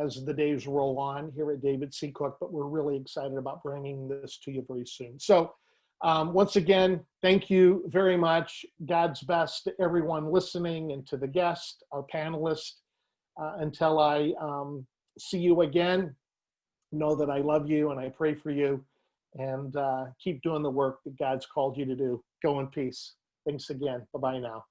as the days roll on here at David C. Cook, but we're really excited about bringing this to you very soon. So once again, thank you very much. God's best to everyone listening and to the guest, our panelists. Until I see you again, know that I love you and I pray for you, and keep doing the work that God's called you to do. Go in peace. Thanks again. Bye-bye now.